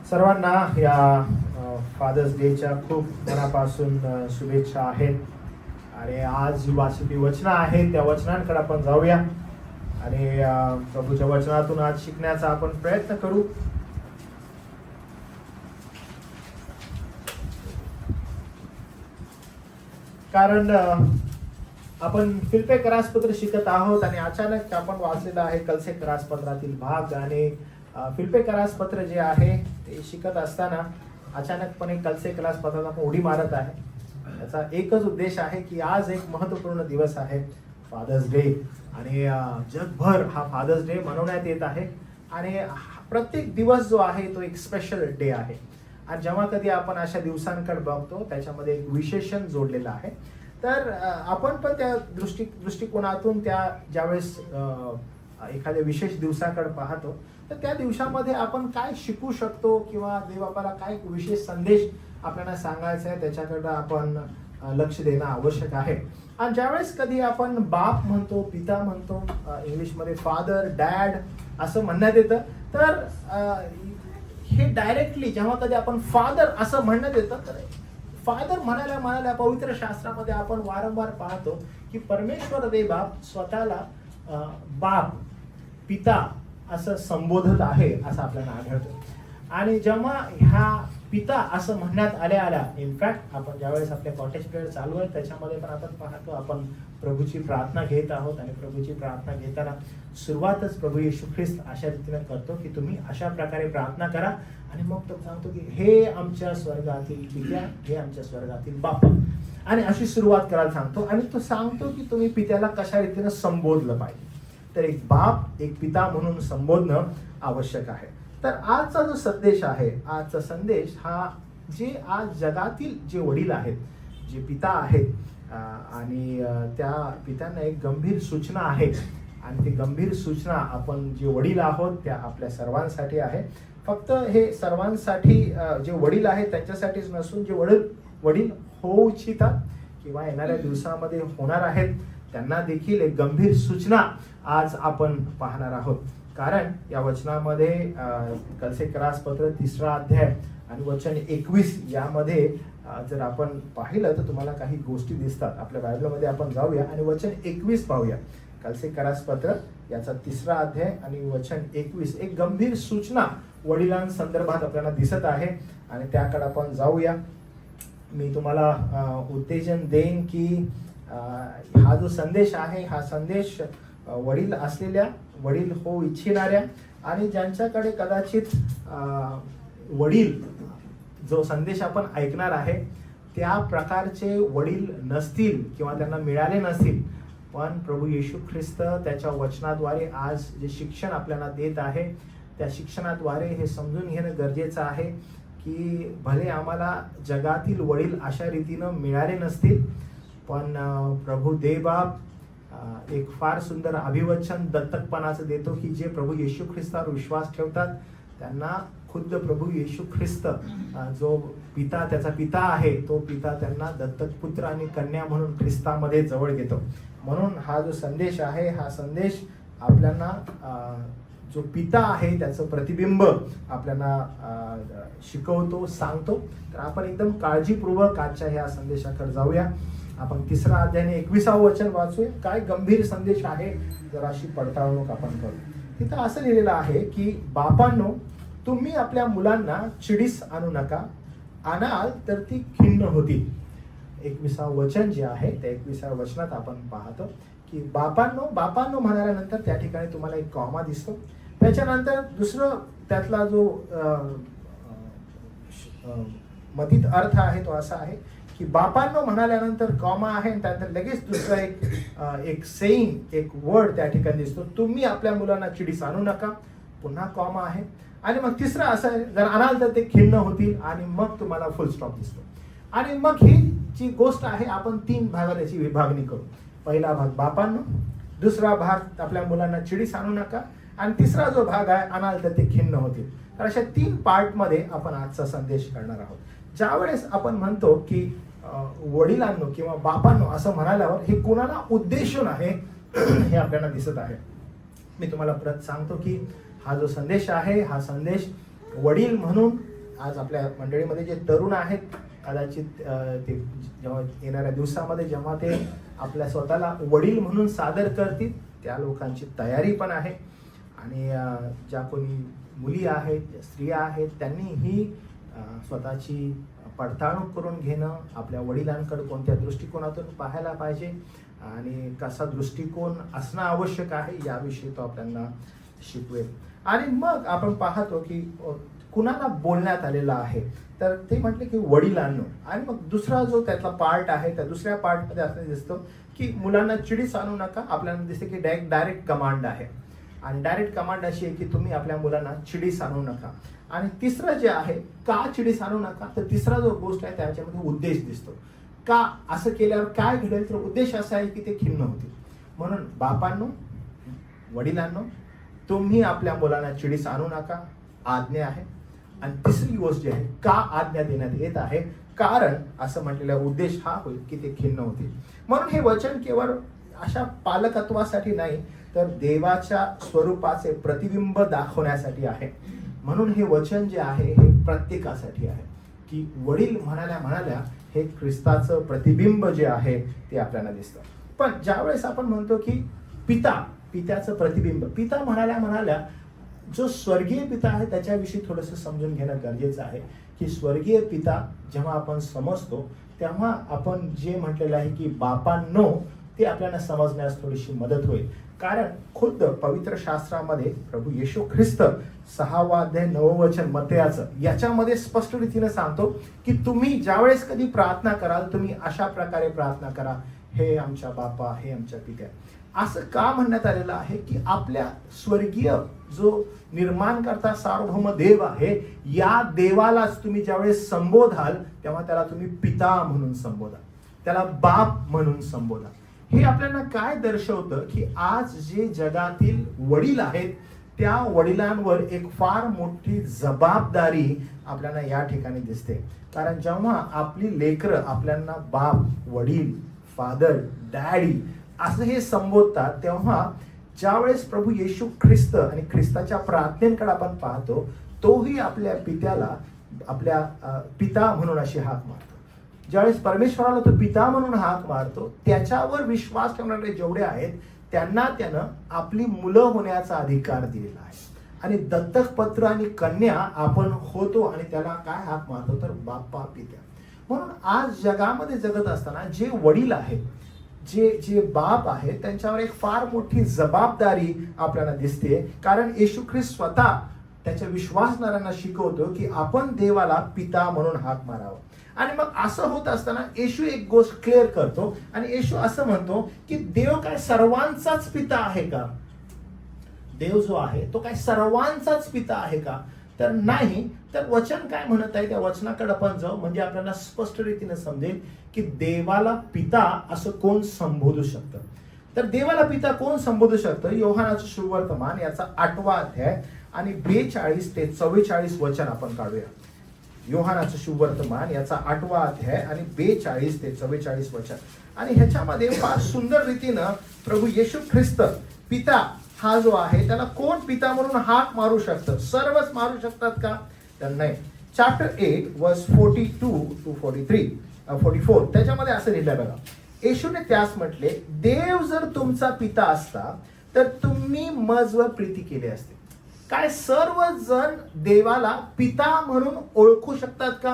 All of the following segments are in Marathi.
सर्वांना या फादर्स डेच्या खूप मनापासून शुभेच्छा आहेत. आणि आज वाचलेली वचनं आहेत त्या वचनांकडे आपण जाऊया आणि प्रभूच्या वचनातून आज शिकण्याचा आपण प्रयत्न करू. कारण आपण फिलिप्पे करासपत्र शिकत आहोत आणि अचानक आपण वाचलेलं आहे कलसे करासपत्रातील भाग. आणि फिलिप्पे करासपत्र जे आहे ते शिकत असताना अचानकपणे कलसे करासपत्राला आपण उडी मारत आहे. याचा एकच उद्देश आहे की आज एक महत्त्वपूर्ण दिवस आहे, फादर्स डे. आणि जगभर हा फादर्स डे मनवण्यात येत आहे. आणि प्रत्येक दिवस जो आहे तो एक स्पेशल डे आहे. आणि जेव्हा कधी आपण अशा दिवसांकडे बघतो त्याच्यामध्ये एक विशेषण जोडलेलं आहे. तर आपण पण त्या दृष्टिकोनातून त्या ज्यावेळेस एखाद्या विशेष दिवसाकडे पाहतो तर त्या दिवसामध्ये आपण काय शिकू शकतो किंवा देव आपल्याला काय विशेष संदेश आपल्याला सांगायचा आहे त्याच्याकडे आपण लक्ष देणं आवश्यक आहे. आणि ज्यावेळेस कधी आपण बाप म्हणतो, पिता म्हणतो, इंग्लिशमध्ये फादर, डॅड असं म्हणण्यात येतं. तर हे डायरेक्टली जेव्हा कधी आपण फादर असं म्हणण्यात येतं तर फादर म्हणायला पवित्र शास्त्रामध्ये आपण वारंवार पाहतो की परमेश्वर देव बाप स्वतःला बाप, पिता असं संबोधत आहे असं आपल्याला आढळतं. आणि जेव्हा ह्या पिता असं म्हणण्यात आल्या इनफॅक्ट आपण ज्यावेळेस आपल्या कॉटेज प्रेयर चालू आहे त्याच्यामध्ये पण आपण पाहतो आपण प्रभूची प्रार्थना घेत आहोत. आणि प्रभूची प्रार्थना घेताना सुरुवातच प्रभू येशू ख्रिस्त अशा रीतीने करतो की तुम्ही अशा प्रकारे प्रार्थना करा. आणि मग तो सांगतो की हे आमच्या स्वर्गातील पित्या, हे आमच्या स्वर्गातील बापा, आणि अशी सुरुवात करायला सांगतो. आणि तो सांगतो की तुम्ही पित्याला कशा रीतीने संबोधलं पाहिजे. तर एक बाप, एक पिता म्हणून संबोधणं आवश्यक आहे. तर आजचा जो संदेश आहे, आजचा संदेश हा जे आज जगातील जे वडील आहेत, जे पिता आहेत, आणि त्या पित्यांना एक गंभीर सूचना आहे. आणि ती गंभीर सूचना आपण जे वडील आहोत त्या आपल्या सर्वांसाठी आहे. फक्त हे सर्वांसाठी जे वडील आहेत त्यांच्यासाठीच नसून जे वडील होऊ इच्छितात किंवा येणाऱ्या दिवसामध्ये होणार आहेत त्यांना देखील एक गंभीर सूचना आज आपण पाहणार आहोत. कारण या वचनामध्ये कलसे करासपत्र 3 अध्याय आणि वचन 21 यामध्ये जर आपण पाहिलं तर तुम्हाला काही गोष्टी दिसतात. आपल्या बायबलमध्ये आपण जाऊया आणि वचन 21 पाहूया. कलसे करासपत्र याचा 3 अध्याय आणि वचन 21 एक गंभीर सूचना वडिलांसंदर्भात आपल्याला दिसत आहे. आणि त्याकडे आपण जाऊया. मी तुम्हाला उत्तेजन देईन की हा जो संदेश आहे हा संदेश वडील असलेल्या, वडील होऊ इच्छिणाऱ्या आणि ज्यांच्याकडे कदाचित वडील जो संदेश आपण ऐकणार आहे त्या प्रकारचे वडील नसतील किंवा त्यांना मिळाले नसतील. पण प्रभू येशू ख्रिस्त त्याच्या वचनाद्वारे आज जे शिक्षण आपल्याला देत आहे त्या शिक्षणाद्वारे हे समजून घेणं गरजेचं आहे की भले आम्हाला जगातील वडील अशा रीतीनं मिळाले नसतील पण प्रभू देवबाप एक फार सुंदर अभिवचन दत्तकपणाचं देतो की जे प्रभू येशू ख्रिस्तावर विश्वास ठेवतात त्यांना खुद्द प्रभू येशू ख्रिस्त जो पिता, त्याचा पिता आहे, तो पिता त्यांना दत्तक पुत्र आणि कन्या म्हणून ख्रिस्तामध्ये जवळ घेतो. म्हणून हा जो संदेश आहे हा संदेश आपल्याला जो पिता आहे त्याचं प्रतिबिंब आपल्याला शिकवतो, सांगतो. तर आपण एकदम काळजीपूर्वक आजच्या ह्या संदेशाकडे जाऊया. आपण 3 अध्याय 21 वचन वाचूया. काय गंभीर संदेश आहे जराशी पडताळणूक आपण करू. तिथं असं लिहिलेलं आहे की बापांनो, तुम्ही आपल्या मुलांना चिडीस आणू नका, आणाल तर ती खिन्न होतील. 21 वचन जे आहे त्या 21 वचनात आपण पाहतो की बापांनो म्हणाल्यानंतर त्या ठिकाणी तुम्हाला एक कॉमा दिसतो. त्याच्यानंतर दुसरं त्यातला जो मथित अर्थ आहे तो असा आहे की बापांनो म्हणाल्यानंतर कॉमा आहे आणि त्यानंतर लगेच दुसरं एक सेईंग, एक वर्ड त्या ठिकाणी दिसतो. तुम्ही आपल्या मुलांना चिडीस आणू नका, पुन्हा कॉमा आहे. आणि मग तिसरं असं आहे जर आणाल तर ते खिन्न होतील आणि मग तुम्हाला फुल स्टॉप दिसतो. आणि मग ही जी गोष्ट आहे आपण 3 भागात याची विभागणी करू. पहिला भाग बापांनो, दुसरा भाग आपल्या मुलांना चिडीस आणू नका, आणि तिसरा जो भाग आहे आणाल तर ते खिन्न होतील. तर अशा 3 पार्टमध्ये आपण आजचा संदेश करणार आहोत. ज्यावेळेस आपण म्हणतो की वडिलांनो किंवा बापांनो असं म्हणाल्यावर हे कोणाला उद्देशून आहे हे आपल्याला दिसत आहे. मी तुम्हाला परत सांगतो की हा जो संदेश आहे हा संदेश वडील म्हणून आज आपल्या मंडळीमध्ये जे तरुण आहेत कदाचित ते जेव्हा येणाऱ्या दिवसामध्ये जेव्हा ते आपल्या स्वतःला वडील म्हणून सादर करतील त्या लोकांची तयारी पण आहे. आणि ज्या कोणी मुली आहेत, ज्या स्त्रिया आहेत, त्यांनी ही स्वतःची पडताळून करून घेणं, आपल्या वडिलांकडे कोणत्या दृष्टिकोनातून पाहायला पाहिजे आणि कसा दृष्टिकोन असणं आवश्यक आहे याविषयी तो आपल्याला शिकवेल. आणि मग आपण पाहतो की कुणाला बोलण्यात आलेला आहे, तर ते म्हटले की वडिलांनो. आणि मग दुसरा जो त्यातला पार्ट आहे त्या दुसऱ्या पार्टमध्ये असं दिसतं की मुलांना चिडीच आणू नका. आपल्याला दिसते की डायरेक्ट कमांड आहे आणि डायरेक्ट कमांड अशी आहे की तुम्ही आपल्या मुलांना चिडीस आणू नका. आणि तिसरं जे आहे का चिडीस आणू नका, तर तिसरा जो गोष्ट आहे त्याच्यामध्ये उद्देश दिसतो. का असं केल्यावर काय घडेल, तर उद्देश असा आहे की ते खिन्न होतील. म्हणून बापांनो, वडिलांनो, तुम्ही आपल्या मुलांना चिडीस आणू नका, आज्ञा आहे. आणि तिसरी गोष्ट जी आहे, का आज्ञा देण्यात येत आहे, कारण असं म्हटलेला उद्देश हा होईल की ते खिन्न होतील. म्हणून हे वचन केवळ अशा पालकत्वासाठी नाही, तर देवाच्या स्वरूपाचे प्रतिबिंब दाखवण्यासाठी आहे. म्हणून हे वचन जे आहे हे प्रत्येकासाठी आहे की वडील म्हणाल्या हे ख्रिस्ताचं प्रतिबिंब जे आहे ते आपल्याला दिसतं. पण ज्यावेळेस आपण म्हणतो की पित्याचं प्रतिबिंब, पिता म्हणाल्या जो स्वर्गीय पिता आहे त्याच्याविषयी थोडंसं समजून घेणं गरजेचं आहे की स्वर्गीय पिता जेव्हा आपण समजतो तेव्हा आपण जे म्हटलेलं आहे की बापांनो, ते आपल्याला समजण्यास थोडीशी मदत होईल. कारण खुद्द पवित्र शास्त्रामध्ये प्रभू येशू ख्रिस्त 6वा अध्याय 9वं वचन मत्तेयाचं याच्यामध्ये स्पष्ट रीतीने सांगतो की तुम्ही ज्यावेळेस कधी प्रार्थना कराल तुम्ही अशा प्रकारे प्रार्थना करा, हे आमच्या बापा, हे आमच्या पित्या. असं का म्हणण्यात आलेलं आहे की आपल्या स्वर्गीय जो निर्माणकर्ता सार्वभौम देव आहे, या देवालाच तुम्ही ज्यावेळेस संबोधाल तेव्हा त्याला तुम्ही पिता म्हणून संबोधा, त्याला बाप म्हणून संबोधा. हे आपल्याला काय दर्शवतं की आज जे जगातील वडील आहेत त्या वडिलांवर एक फार मोठी जबाबदारी आपल्याला या ठिकाणी दिसते. कारण जेव्हा आपली लेकरं आपल्याला बाप, वडील, फादर, डॅडी असं हे संबोधतात, तेव्हा ज्यावेळेस प्रभू येशू ख्रिस्त आणि ख्रिस्ताच्या प्रार्थनेकडे आपण पाहतो, तोही आपल्या पित्याला आपल्या पिता म्हणून अशी हाक मारतो. ज्यावेळेस परमेश्वराला तो पिता म्हणून हाक मारतो, त्याच्यावर विश्वास ठेवणारे जेवढे आहेत त्यांना त्यानं आपली मुलं होण्याचा अधिकार दिलेला आहे. आणि दत्तक पत्र आणि कन्या आपण होतो आणि त्याला काय हाक मारतो, तर बाप्पा, पित्या. म्हणून आज जगामध्ये जगत असताना जे वडील आहेत, जे बाप आहेत, त्यांच्यावर एक फार मोठी जबाबदारी आपल्याला दिसते. कारण येशू ख्रिस्त स्वतः त्याच्या विश्वासणाऱ्यांना शिकवतो की आपण देवाला पिता म्हणून हाक मारावं. आणि मग असं होत असताना येशू एक गोष्ट क्लिअर करतो आणि येशू असं म्हणतो की देव काय सर्वांचाच पिता आहे का? देव जो आहे तो काय सर्वांचाच पिता आहे का? तर नाही. तर वचन काय म्हणत आहे त्या वचनाकडे आपण जाऊ, म्हणजे आपल्याला स्पष्ट रीतीने समजेल की देवाला पिता असं कोण संबोधू शकतं. तर देवाला पिता कोण संबोधू शकतं? योहानाचं सुवर्तमान याचा 8वा अध्याय आणि 42 ते 44 वचन आपण काढूया. योहानाचं सुवर्तमान याचा 8वा अध्याय आणि 42 ते 44 वचन. आणि ह्याच्यामध्ये फार सुंदर रीतीनं प्रभू येशू ख्रिस्त पिता हा जो आहे त्याला कोण पिता म्हणून हाक मारू शकतं? सर्वच मारू शकतात का? तर नाही. चॅप्टर 8 वर्स 42 टू 44 त्याच्यामध्ये असं लिहिलं बघा. येशूने त्यास म्हटले, देव जर तुमचा पिता असता तर तुम्ही मजवर प्रीती केली असते. काय सर्वजण देवाला पिता म्हणून ओळखू शकतात का?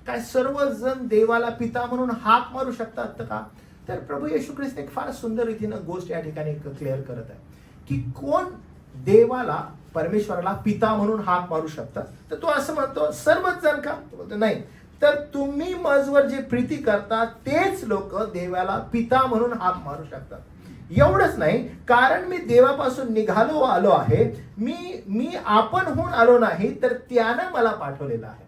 काय सर्वजण देवाला पिता म्हणून हाक मारू शकतात का? तर प्रभू येशू ख्रिस्त एक फार सुंदर रीतीनं गोष्ट या ठिकाणी क्लिअर करत आहे की कोण देवाला, परमेश्वराला पिता म्हणून हाक मारू शकतात. तर तो असं म्हणतो सर्वच जण का? तो बोलतो नाही. तर तुम्ही मजवर जे प्रीती करता तेच लोक देवाला पिता म्हणून हाक मारू शकतात. एवढंच नाही, कारण मी देवापासून निघालो आलो आहे, मी आपण होऊन आलो नाही, तर त्यानं मला पाठवलेलं आहे.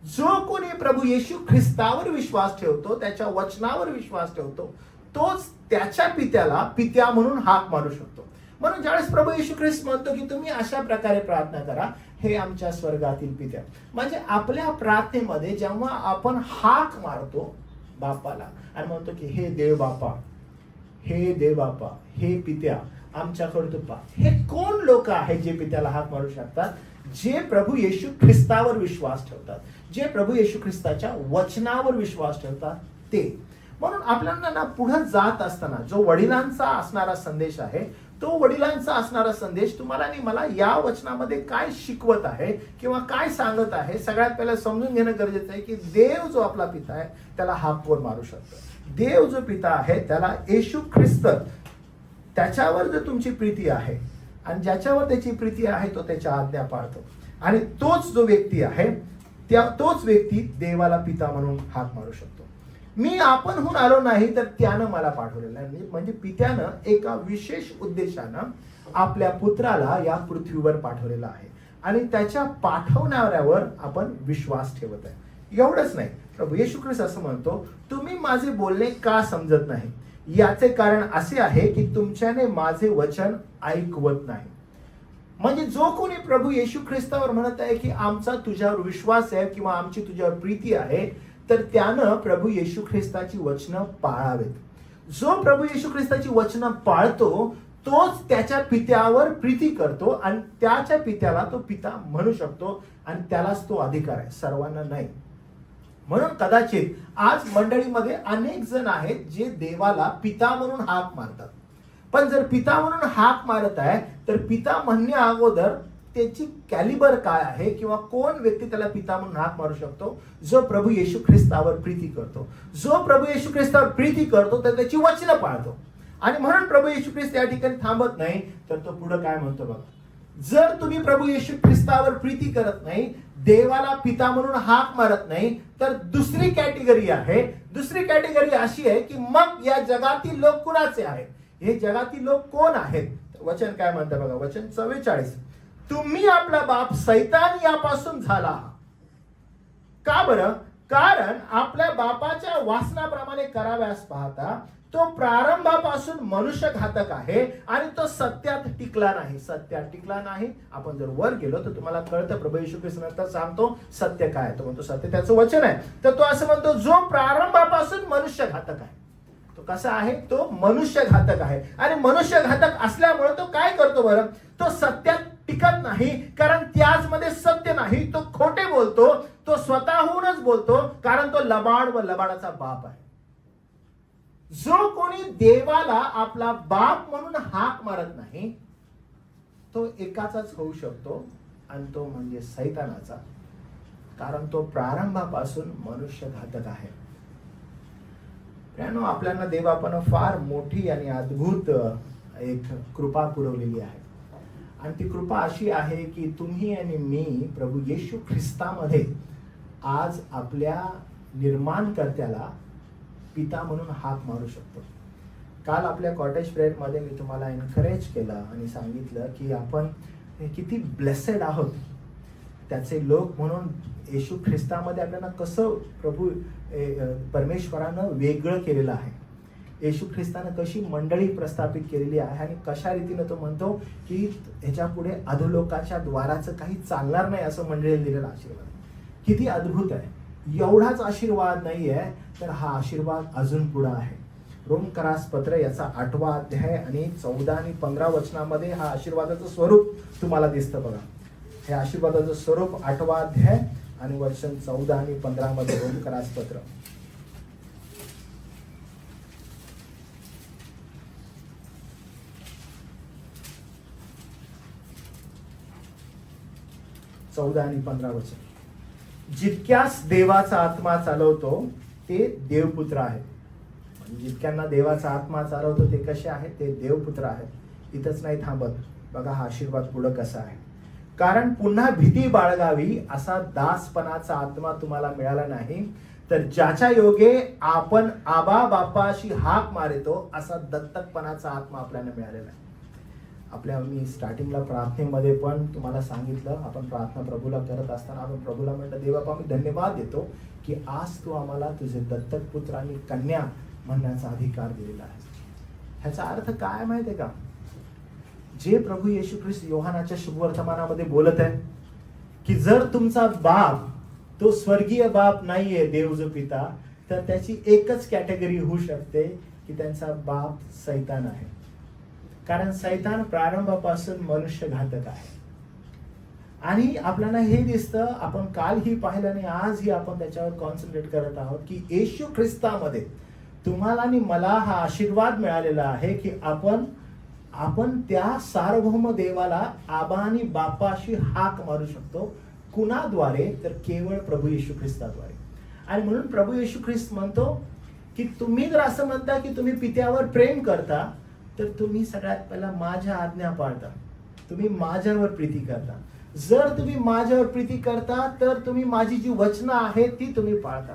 जो कोणी प्रभू येशू ख्रिस्तावर विश्वास ठेवतो, त्याच्या वचनावर विश्वास ठेवतो, तोच त्याच्या पित्याला पित्या म्हणून हाक मारू शकतो. म्हणून ज्यावेळेस प्रभू येशू ख्रिस्त म्हणतो की तुम्ही अशा प्रकारे प्रार्थना करा, हे आमच्या स्वर्गातील पित्या, म्हणजे आपल्या प्रार्थनेमध्ये जेव्हा आपण हाक मारतो बापाला आणि म्हणतो की हे देव बापा, हे देव बापा, हे पित्या, आमच्याकडे तू पहा, हे कोण लोक आहेत जे पित्याला हाक मारू शकतात? जे प्रभू येशू ख्रिस्तावर विश्वास ठेवतात, जे प्रभू येशू ख्रिस्ताच्या वचनावर विश्वास ठेवतात ते. म्हणून आपल्याला ना पुढे जात असताना जो वडिलांचा असणारा संदेश आहे, तो वडिलांचा असणारा संदेश तुम्हाला आणि मला या वचनामध्ये काय शिकवत आहे किंवा काय सांगत आहे, सगळ्यात पहिला समजून घेणं गरजेचं आहे की देव जो आपला पिता आहे त्याला हाक कोण मारू शकतो. देव जो पिता आहे त्याला येशू ख्रिस्त, त्याच्यावर जर तुमची प्रीती आहे आणि ज्याच्यावर त्याची प्रीती आहे तो त्याच्या आज्ञा पाळतो, आणि तोच जो व्यक्ती आहे तोच व्यक्ती देवाला पिता म्हणून हाक मारू शकतो. मी आपणहून आलो नाही तर त्यानं मला पाठवलेलं आहे. म्हणजे पित्यानं एका विशेष उद्देशानं आपल्या पुत्राला या पृथ्वीवर पाठवलेलं आहे आणि त्याच्या पाठवणाऱ्यावर आपण विश्वास ठेवत आहे. एवढंच नाही, प्रभू येशू ख्रिस्त असं म्हणतो, तुम्ही माझे बोलणे का समजत नाही? याचे कारण असे आहे की तुमच्याने माझे वचन ऐकवत नाही. म्हणजे जो कोणी प्रभू येशू ख्रिस्तावर म्हणत आहे की आमचा तुझ्यावर विश्वास आहे किंवा आमची तुझ्यावर प्रीती आहे, तर त्यानं प्रभू येशू ख्रिस्ताची वचनं पाळावेत. जो प्रभू येशू ख्रिस्ताची वचनं पाळतो तोच त्याच्या पित्यावर प्रीती करतो आणि त्याच्या पित्याला तो पिता म्हणू शकतो आणि त्यालाच तो अधिकार आहे, सर्वांना नाही. म्हणून कदाचित आज मंडळीमध्ये अनेक जण आहेत जे देवाला पिता म्हणून हाक मारतात, पण जर पिता म्हणून हाक मारत आहे तर पिता म्हणण्या अगोदर त्याची कॅलिबर काय आहे किंवा कोण व्यक्ती त्याला पिता म्हणून हाक मारू शकतो? जो प्रभू येशू ख्रिस्तावर प्रीती करतो. जो प्रभू येशू ख्रिस्तावर प्रीती करतो तर त्याची वचनं पाळतो. आणि म्हणून प्रभू येशू ख्रिस्त या ठिकाणी थांबत नाही, तर तो पुढे काय म्हणतो बघा, जर तुम्ही प्रभू येशू ख्रिस्तावर प्रीती करत नाही, देवाला पिता म्हणून हाक मारत नाही, तर दुसरी कॅटेगरी आहे. दुसरी कॅटेगरी अशी आहे की मग या जगातील लोक कुणाचे आहेत? हे जगातील लोक कोण आहेत? वचन काय म्हणतं बघा, वचन 44, तुम्ही आपला बाप सैतान यापासून झाला. का बरं? कारण आपल्या बापाच्या वासनाप्रमाणे कराव्यास पाहता तो प्रारंभापासून मनुष्यघातक आहे आणि तो सत्यात टिकला नाही. सत्यात टिकला नाही. आपण जर वर गेलो तर तुम्हाला कळतं, प्रभू येशू ख्रिस्त नंतर सांगतो सत्य काय. तो म्हणतो सत्य त्याचं वचन आहे. तर तो असं म्हणतो, जो प्रारंभापासून मनुष्यघातक आहे. तो कसा आहे? तो मनुष्यघातक आहे. आणि मनुष्यघातक असल्यामुळे तो काय करतो बरं? तो सत्यात टिकत नाही, कारण त्याचमध्ये सत्य नाही. तो खोटे बोलतो, तो स्वतःहूनच बोलतो, कारण तो लबाड व लबाडाचा बाप आहे. जो कोणी देवाला आपला बाप म्हणून हाक मारत नाही, तो एकाचाच होऊ शकतो, आणि तो म्हणजे सैतानाचा, कारण तो प्रारंभापासून मनुष्यघातक आहे. त्यानं आपल्याला देवापण फार मोठी आणि अद्भुत एक कृपा पुरवलेली आहे. आणि ती कृपा अशी आहे की तुम्ही आणि मी प्रभू येशू ख्रिस्तामध्ये आज आपल्या निर्माणकर्त्याला पिता म्हणून हाक मारू शकतो. काल आपल्या कॉटेज प्रेयरमध्ये मी तुम्हाला एनकरेज केलं आणि सांगितलं की आपण किती ब्लेसेड आहोत त्याचे लोक म्हणून. येशू ख्रिस्तामध्ये आपल्याला कसं प्रभू परमेश्वरानं वेगळं केलेलं आहे. येशू ख्रिस्तानं कशी मंडळी प्रस्थापित केलेली आहे आणि कशा रीतीनं तो म्हणतो की ह्याच्या पुढे अधोलोकाच्या द्वाराचं काही चालणार नाही, असं मंडळीला दिलेला आशीर्वाद किती अद्भुत आहे. एवढाच आशीर्वाद नाही आहे, तर हा आशीर्वाद अजून पुढे आहे. रोमकरास पत्र याचा 8वा अध्याय आणि 14 आणि 15 वचनामध्ये हा आशीर्वादाचं स्वरूप तुम्हाला दिसतं बघा. हे आशीर्वादाचं स्वरूप 8वा अध्याय आणि वचन 14 आणि 15 मध्ये रोमकरास पत्र. आणि 15 वचन. जितक्यास देवाचा आत्मा चालवतो ते देवपुत्र आहेत. जितक्यांना देवाचा आत्मा चालवतो ते कसे आहेत? ते देवपुत्र आहेत. इथंच नाही थांबत, बघा हा आशीर्वाद पुढं कसा आहे. कारण पुन्हा भीती बाळगावी असा दासपणाचा आत्मा तुम्हाला मिळाला नाही, तर ज्याच्या योगे आपण आबा बापाशी हाक मारतो असा दत्तकपणाचा आत्मा आपल्याला मिळालेला आहे. मी स्टार्टिंगला प्रार्थनेमध्ये पण तुम्हाला सांगितलं, आपण प्रार्थना प्रभूला करत असताना आपण प्रभूला म्हणलं, देवबापा मी धन्यवाद देतो की आज तू आम्हाला तुझे दत्तक पुत्र आणि कन्या म्हणण्याचा अधिकार दिलेला आहे. ह्याचा अर्थ काय माहितीये का? जे प्रभू येशू ख्रिस्त योहानाच्या शुभवर्तमानामध्ये बोलत आहे की जर तुमचा बाप तो स्वर्गीय बाप नाहीये, देव जो पिता, तर त्याची एकच कॅटेगरी होऊ शकते की त्यांचा बाप सैतान आहे. कारण सैतान प्रारंभापासून मनुष्य घातक आहे आणि आपल्याला हे दिसतं, आपण कालही पाहिलं आणि आजही आपण त्याच्यावर कॉन्सन्ट्रेट करत आहोत की येशू ख्रिस्तामध्ये तुम्हाला आणि मला हा आशीर्वाद मिळालेला आहे की आपण त्या सार्वभौम देवाला आबा आणि बापाशी हाक मारू शकतो. कुणाद्वारे? तर केवळ प्रभू येशू ख्रिस्ताद्वारे. आणि म्हणून प्रभू येशू ख्रिस्त म्हणतो की तुम्ही जर असं म्हणता की तुम्ही पित्यावर प्रेम करता, तर तुम्ही सगळ्यात पहिला माझ्या आज्ञा पाळता, तुम्ही माझ्यावर प्रीती करता. जर तुम्ही माझ्यावर प्रीती करता तर तुम्ही माझी जी वचनं आहेत ती तुम्ही पाळता,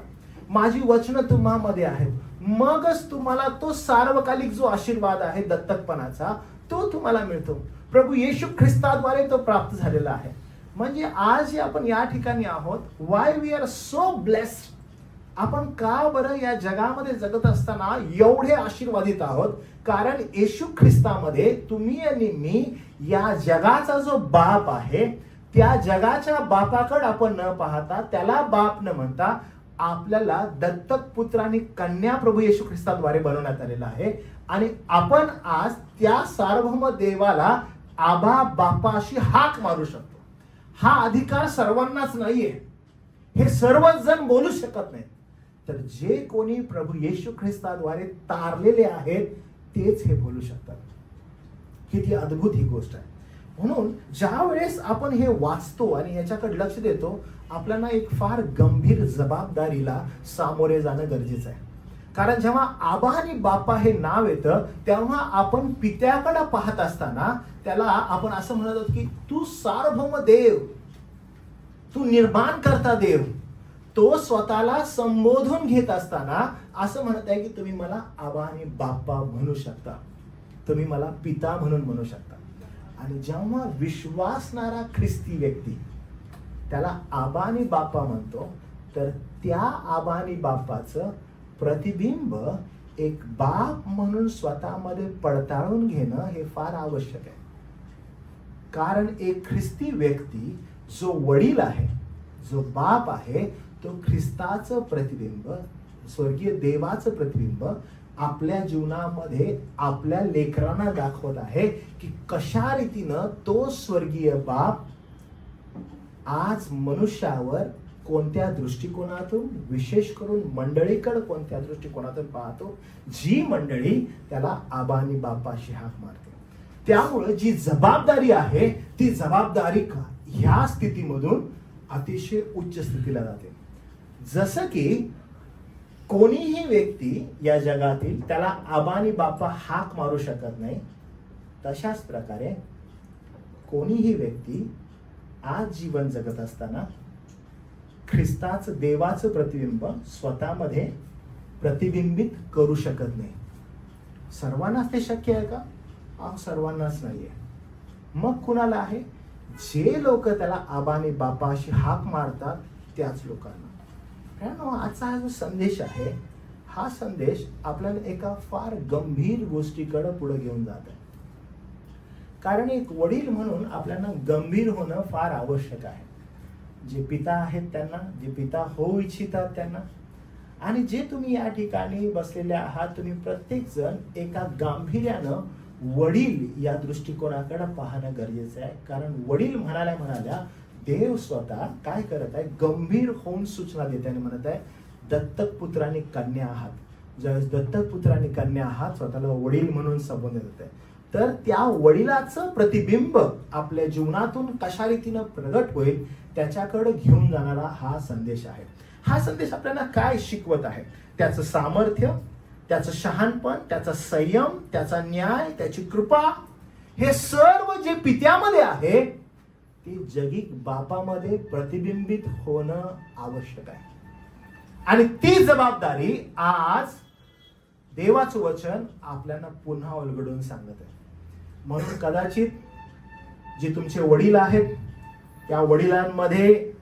माझी वचनं तुम्हामध्ये आहेत, मगच तुम्हाला तो सार्वकालिक जो आशीर्वाद आहे दत्तकपणाचा तो तुम्हाला मिळतो. प्रभू येशू ख्रिस्ताद्वारे तो प्राप्त झालेला आहे. म्हणजे आज आपण या ठिकाणी आहोत. Why we are so blessed. आपण का बरं या जगामध्ये जगत असताना एवढे आशीर्वादित आहोत? कारण येशू ख्रिस्तामध्ये तुम्ही आणि मी या जगाचा जो बाप आहे त्या जगाच्या बापाकडे आपण न पाहता, त्याला बाप न म्हणता, आपल्याला दत्तक पुत्र आणि कन्या प्रभू येशू ख्रिस्ताद्वारे बनवण्यात आलेला आहे. आणि आपण आज त्या सार्वभौम देवाला आबा बापाशी हाक मारू शकतो. हा अधिकार सर्वांनाच नाहीये. हे सर्वच जण बोलू शकत नाहीत. तर जे कोणी प्रभू येशू ख्रिस्ताद्वारे तारलेले आहेत तेच हे बोलू शकतात. किती अद्भुत ही गोष्ट आहे. म्हणून ज्या वेळेस आपण हे वाचतो आणि याच्याकडे लक्ष देतो, आपल्याला एक फार गंभीर जबाबदारीला सामोरे जाणं गरजेचं आहे. कारण जेव्हा आबा आणि बापा हे नाव येतं तेव्हा आपण पित्याकडे पाहत असताना त्याला आपण असं म्हणत आहोत की तू सार्वभौम देव, तू निर्माण करता देव. तो स्वतःला संबोधून घेत असताना असं म्हणत आहे की तुम्ही मला आबा आणि बाप्पा म्हणू शकता, तुम्ही मला पिता म्हणून म्हणू शकता. आणि जेव्हा विश्वासणारा ख्रिस्ती व्यक्ती त्याला आबा आणि बाप्पा म्हणतो, तर त्या आबा आणि बाप्पाचं प्रतिबिंब एक बाप म्हणून स्वतःमध्ये पडताळून घेणं हे फार आवश्यक आहे. कारण एक ख्रिस्ती व्यक्ती जो वडील आहे, जो बाप आहे, तो ख्रिस्ताचं प्रतिबिंब, स्वर्गीय देवाचं प्रतिबिंब आपल्या जीवनामध्ये आपल्या लेकरांना दाखवत आहे की कशा रीतीनं तो स्वर्गीय बाप आज मनुष्यावर कोणत्या दृष्टिकोनातून, विशेष करून मंडळीकडे कोणत्या दृष्टिकोनातून पाहतो, जी मंडळी त्याला आबा आणि बापाशी हाक मारते. त्यामुळे जी जबाबदारी आहे ती जबाबदारी ह्या स्थितीमधून अतिशय उच्च स्थितीला जाते. जसं की कोणीही व्यक्ती या जगातील त्याला आबा आणि बापा हाक मारू शकत नाही, तशाच प्रकारे कोणीही व्यक्ती आज जीवन जगत असताना ख्रिस्ताचं, देवाचं प्रतिबिंब स्वतःमध्ये प्रतिबिंबित करू शकत नाही. सर्वांनाच ते शक्य आहे का? सर्वांनाच नाहीये. मग कुणाला आहे? जे लोक त्याला आबा आणि बापाशी हाक मारतात त्याच लोकांना. कारण आजचा हा जो संदेश आहे, हा संदेश आपल्याला एका फार गंभीर गोष्टीकडे पुढे घेऊन जात आहे. कारण एक वडील म्हणून आपल्याला गंभीर होणं फार आवश्यक आहे. जे पिता आहेत त्यांना, जे पिता होऊ इच्छितात त्यांना, आणि जे तुम्ही या ठिकाणी बसलेले आहात, तुम्ही प्रत्येक जण एका गांभीर्यानं वडील या दृष्टिकोनाकडे पाहणं गरजेचं आहे. कारण वडील म्हणाल्या देव स्वतः काय करत आहे? गंभीर होऊन सूचना देते आणि म्हणत आहे दत्तक पुत्र आणि कन्या आहात. ज्यावेळेस दत्तक पुत्र आणि कन्या आहात, स्वतःला वडील म्हणून संबोधन देत आहे. तर त्या वडिलाचं प्रतिबिंब आपल्या जीवनातून कशा रीतीनं प्रगट होईल त्याच्याकडे घेऊन जाणारा हा संदेश आहे. हा संदेश आपल्याला काय शिकवत आहे? त्याचं सामर्थ्य, त्याचं शहाणपण, त्याचा संयम, त्याचा न्याय, त्याची कृपा, हे सर्व जे पित्यामध्ये आहे ते जगिक बापामध्ये प्रतिबिंबित होणं आवश्यक आहे. आणि ती जबाबदारी आज देवाचं वचन आपल्याला पुन्हा उलगडून सांगत आहे. म्हणून कदाचित जे तुमचे वडील आहेत त्या वडिलांमध्ये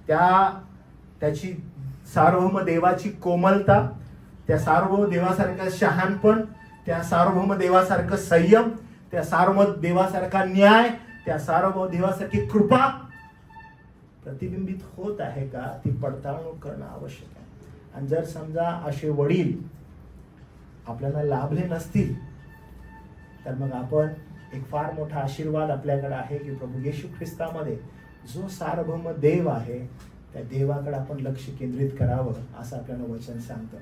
त्याची सार्वभौम देवाची कोमलता, त्या सार्वभौम देवासारखं शहाणपण, त्या सार्वभौम देवासारखं संयम, त्या सार्वभौम देवासारखा न्याय, त्या सार्वभौम देवासारखी कृपा प्रतिबिंबित होत आहे का, ती पडताळून करणं आवश्यक आहे. आणि जर समजा असे वडील आपल्याला लाभले नसतील, तर मग आपण एक फार मोठा आशीर्वाद आपल्याकडे आहे की प्रभू येशू ख्रिस्तामध्ये जो सार्वभौम देव आहे त्या देवाकडे आपण लक्ष केंद्रित करावं असं आपल्याला वचन सांगतं.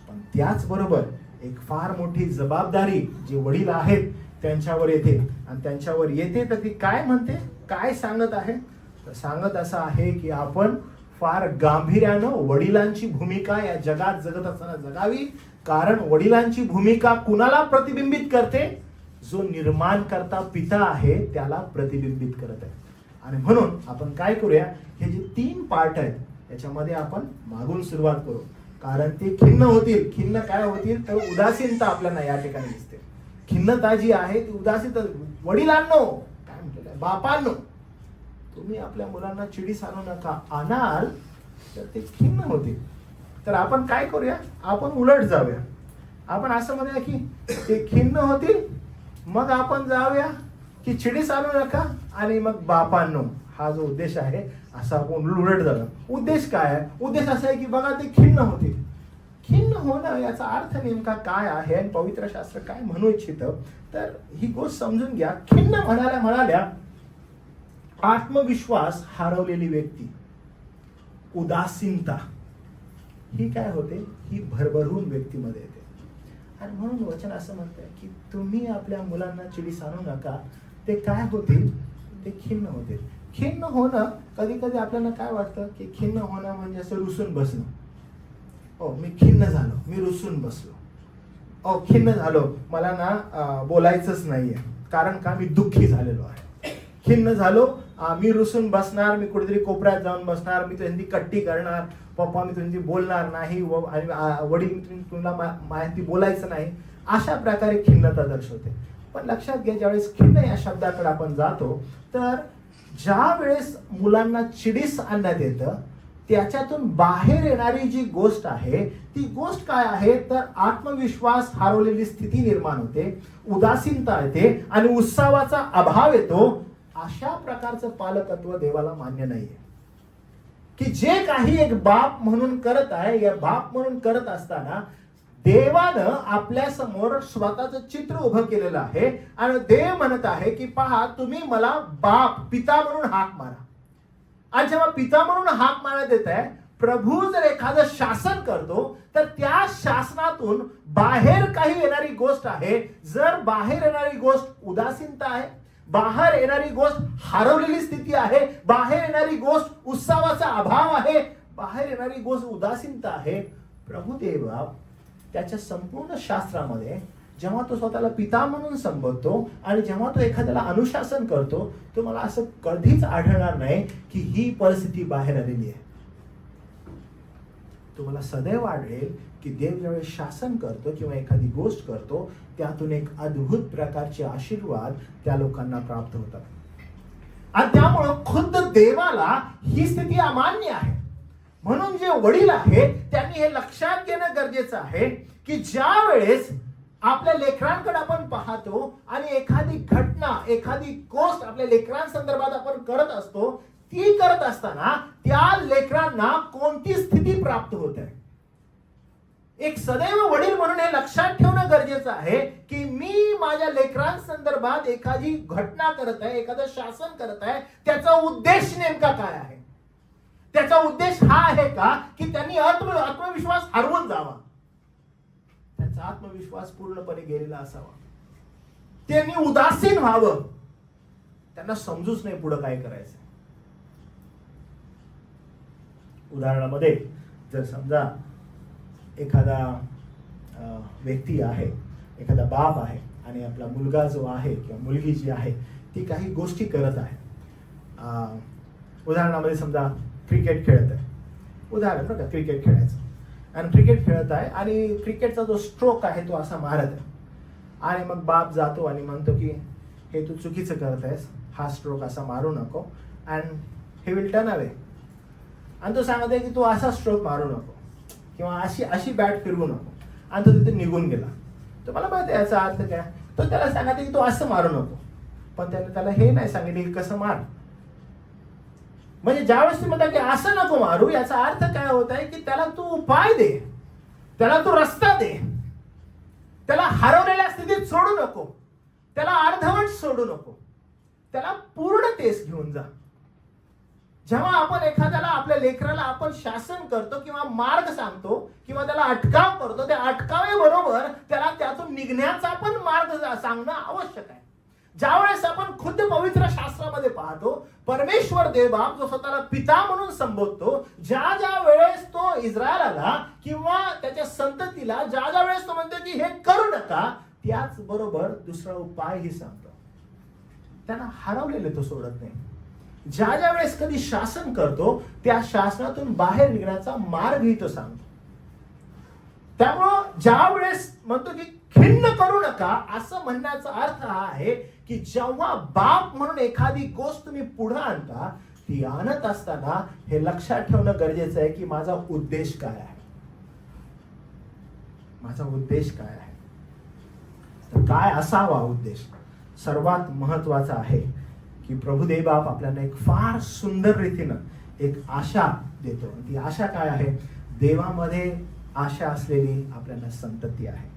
पण त्याचबरोबर एक फार मोठी जबाबदारी जे वडील आहेत त्यांच्यावर येते. आणि त्यांच्यावर येते तर ती काय म्हणते, काय सांगत आहे, तर सांगत असं आहे की आपण फार गांभीर्यानं वडिलांची भूमिका या जगात जगत असताना जगावी. कारण वडिलांची भूमिका कुणाला प्रतिबिंबित करते, जो निर्माण करता पिता आहे त्याला प्रतिबिंबित करत आहे. आणि म्हणून आपण काय करूया, हे जे 3 पार्ट आहेत याच्यामध्ये आपण मागून सुरुवात करू. कारण ते खिन्न होतील. खिन्न काय होतील, तर उदासीनता आपल्याला या ठिकाणी दिसते. खिन्नता जी आहे ती उदासीनता. वडिलांनो, काय म्हटलेलं, बापांनो, तुम्ही आपल्या मुलांना चिडीस आणू नका, आणाल तर ते खिन्न होतील. तर आपण काय करूया, आपण उलट जाऊया. आपण असं म्हणूया की ते खिन्न होतील, मग आपण जाऊया की चिडीस आणू नका, आणि मग बापांनो हा जो उद्देश आहे असा आपण उलट जाऊया. उद्देश काय आहे, उद्देश असा आहे की बघा ते खिन्न होतील. खिन्न होणं याचा अर्थ नेमका काय आहे आणि पवित्र शास्त्र काय म्हणू इच्छितं, तर ही गोष्ट समजून घ्या. खिन्न म्हणाल्या आत्मविश्वास हरवलेली व्यक्ती, उदासीनता ही काय होते, ही भरभरून व्यक्तीमध्ये येते. आणि म्हणून वचन असं म्हणतंय की तुम्ही आपल्या मुलांना चिडीस आणू नका, ते काय होतील, ते खिन्न होतील. खिन्न होणं, कधी कधी आपल्याला काय वाटतं की खिन्न होणं म्हणजे असं रुसून बसणं. ओ मी खिन्न झालो, मी रुसून बसलो, ओ खिन्न झालो, मला ना बोलायचंच नाहीये, कारण का मी दुःखी झालेलो आहे. खिन्न झालो, मी रुसून बसणार, मी कुठेतरी कोपऱ्यात जाऊन बसणार, मी त्यांची कट्टी करणार, पप्पा मी तुमची बोलणार नाही, आणि वडील मी तुला माहिती बोलायचं नाही. अशा प्रकारे खिन्नता दर्शवते. पण लक्षात घ्या, ज्यावेळेस खिन्न या शब्दाकडे आपण जातो, तर ज्या वेळेस मुलांना चिडीस आणण्यात येतं त्याच्यातून बाहेर येणारी जी गोष्ट आहे ती गोष्ट काय आहे, तर आत्मविश्वास हरवलेली स्थिती निर्माण होते, उदासीनता येते आणि उत्साहाचा अभाव येतो. अशा प्रकारचं पालकत्व देवाला मान्य नाहीये. की जे काही एक बाप म्हणून करत आहे, या बाप म्हणून करत असताना देवानं आपल्या समोर स्वतःचं चित्र उभं केलेलं आहे आणि देव म्हणत आहे की पहा, तुम्ही मला बाप, पिता म्हणून हाक मारा. आणि जेव्हा पिता म्हणून हाक मारण्यात येत आहे, प्रभू जर एखादं शासन करतो तर त्या शासनातून बाहेर काही येणारी गोष्ट आहे. जर बाहेर येणारी गोष्ट उदासीनता आहे, बाहेर येणारी गोष्ट हरवलेली स्थिती आहे, बाहेर येणारी गोष्ट उत्साहाचा अभाव आहे, बाहेर येणारी गोष्ट उदासीनता आहे, प्रभुदेवा त्याच्या संपूर्ण शास्त्रामध्ये जेव्हा तो स्वतःला पिता म्हणून संबोधतो आणि जेव्हा तो एखाद्याला अनुशासन करतो, तो मला असं कधीच आढळणार नाही की ही परिस्थिती बाहेर आलेली आहे. तुम्हाला सदैव आढळेल की देव ज्यावेळेस शासन करतो किंवा एखादी गोष्ट करतो, त्यातून एक अद्भुत प्रकारचे आशीर्वाद त्या लोकांना प्राप्त होतात. आणि त्यामुळं खुद्द देवाला ही स्थिती अमान्य आहे. म्हणून जे वडील आहेत त्यांनी हे लक्षात घेणं गरजेचं आहे की ज्या वेळेस आपल्या लेकरांकडे आपण पाहतो आणि एखादी घटना, एखादी गोष्ट आपल्या लेकरांसंदर्भात आपण करत असतो, ती करत असताना त्या लेकरांना कोणती स्थिती प्राप्त होत आहे. एक सदैव वडील म्हणून हे लक्षात ठेवणं गरजेचं आहे की मी माझ्या लेकरांसंदर्भात एखादी घटना करत आहे, एखादं शासन करत आहे, त्याचा उद्देश नेमका काय आहे. त्याचा उद्देश हा आहे का की त्यांनी आत्मविश्वास हरवून जावा, त्यांचा आत्मविश्वास पूर्णपणे गेलेला असावा, त्यांनी उदासीन व्हावं, त्यांना समजूच नाही पुढे काय करायचं. उदाहरणामध्ये जर समजा एखादा व्यक्ती आहे, एखादा बाप आहे आणि आपला मुलगा जो आहे किंवा मुलगी जी आहे ती काही गोष्टी करत आहे. उदाहरणामध्ये समजा क्रिकेट खेळत आहे, उदाहरण बघा, क्रिकेट खेळायचं आणि क्रिकेट खेळत आहे आणि क्रिकेटचा जो स्ट्रोक आहे तो असा मारत आहे आणि मग बाप जातो आणि म्हणतो की हे तू चुकीचं करत आहेस, हा स्ट्रोक असा मारू नको अँड हे विल टर्न अवे. आणि तो सांगत आहे की तू असा स्ट्रोक मारू नको किंवा अशी बॅट फिरवू नको, आणि तो तिथे निघून गेला. तर मला माहिती आहे याचा अर्थ काय. तो त्याला सांगत की तू असं मारू नको, पण त्याने त्याला हे नाही सांगितलं की कसं मार. म्हणजे ज्यावेळेस तुम्ही म्हणता की असं नको मारू, याचा अर्थ काय होत आहे की त्याला तू उपाय दे, त्याला तू रस्ता दे, त्याला हरवलेल्या स्थितीत सोडू नको, त्याला अर्धवट सोडू नको, त्याला पूर्णतेस घेऊन जा. जेव्हा आपण एखाद्याला, आपल्या लेकराला आपण शासन करतो किंवा मार्ग सांगतो किंवा त्याला अटकाव करतो, त्या अटकावेबरोबर त्याला त्यातून निघण्याचा पण मार्ग सांगणं आवश्यक आहे. ज्यावेळेस आपण खुद्द पवित्र शास्त्रामध्ये पाहतो, परमेश्वर देवबाप जो स्वतःला पिता म्हणून संबोधतो, ज्या वेळेस तो इस्रायलाला किंवा त्याच्या संततीला ज्या वेळेस तो म्हणतो की हे करू नका, त्याच बरोबर दुसरा उपायही सांगतो. त्यांना हरवलेले तो सोडत नाही. ज्या वेळेस कधी शासन करतो, त्या शासनातून बाहेर निघण्याचा मार्गही तो सांगतो. त्यामुळं ज्या वेळेस म्हणतो की खिन्न करू नका, असं म्हणण्याचा अर्थ हा आहे की जेव्हा बाप म्हणून एखादी गोष्ट तुम्ही पुढे आणता, ती आणत असताना हे लक्षात ठेवणं गरजेचं आहे की माझा उद्देश काय आहे. माझा उद्देश काय आहे. तर काय असावा उद्देश? सर्वात महत्वाचा आहे की प्रभुदेव बाप आपल्याला एक फार सुंदर रीतीनं एक आशा देतो. ती आशा काय आहे? देवामध्ये आशा असलेली आपल्याला संतती आहे.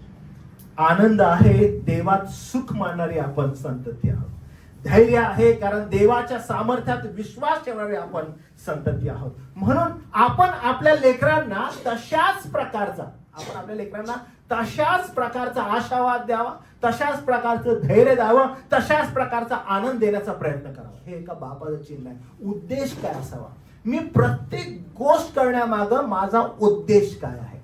आनंद आहे, देवात सुख मानणारी आपण संतती आहोत. धैर्य आहे, कारण देवाच्या सामर्थ्यात विश्वास ठेवणारे आपण संतती आहोत. म्हणून आपण आपल्या लेकरांना तशाच प्रकारचा आशावाद द्यावा, तशाच प्रकारचं धैर्य द्यावं, तशाच प्रकारचा आनंद देण्याचा प्रयत्न करावा. हे एका बापाचं चिन्ह आहे. उद्देश काय असावा? मी प्रत्येक गोष्ट करण्यामागं माझा उद्देश काय आहे?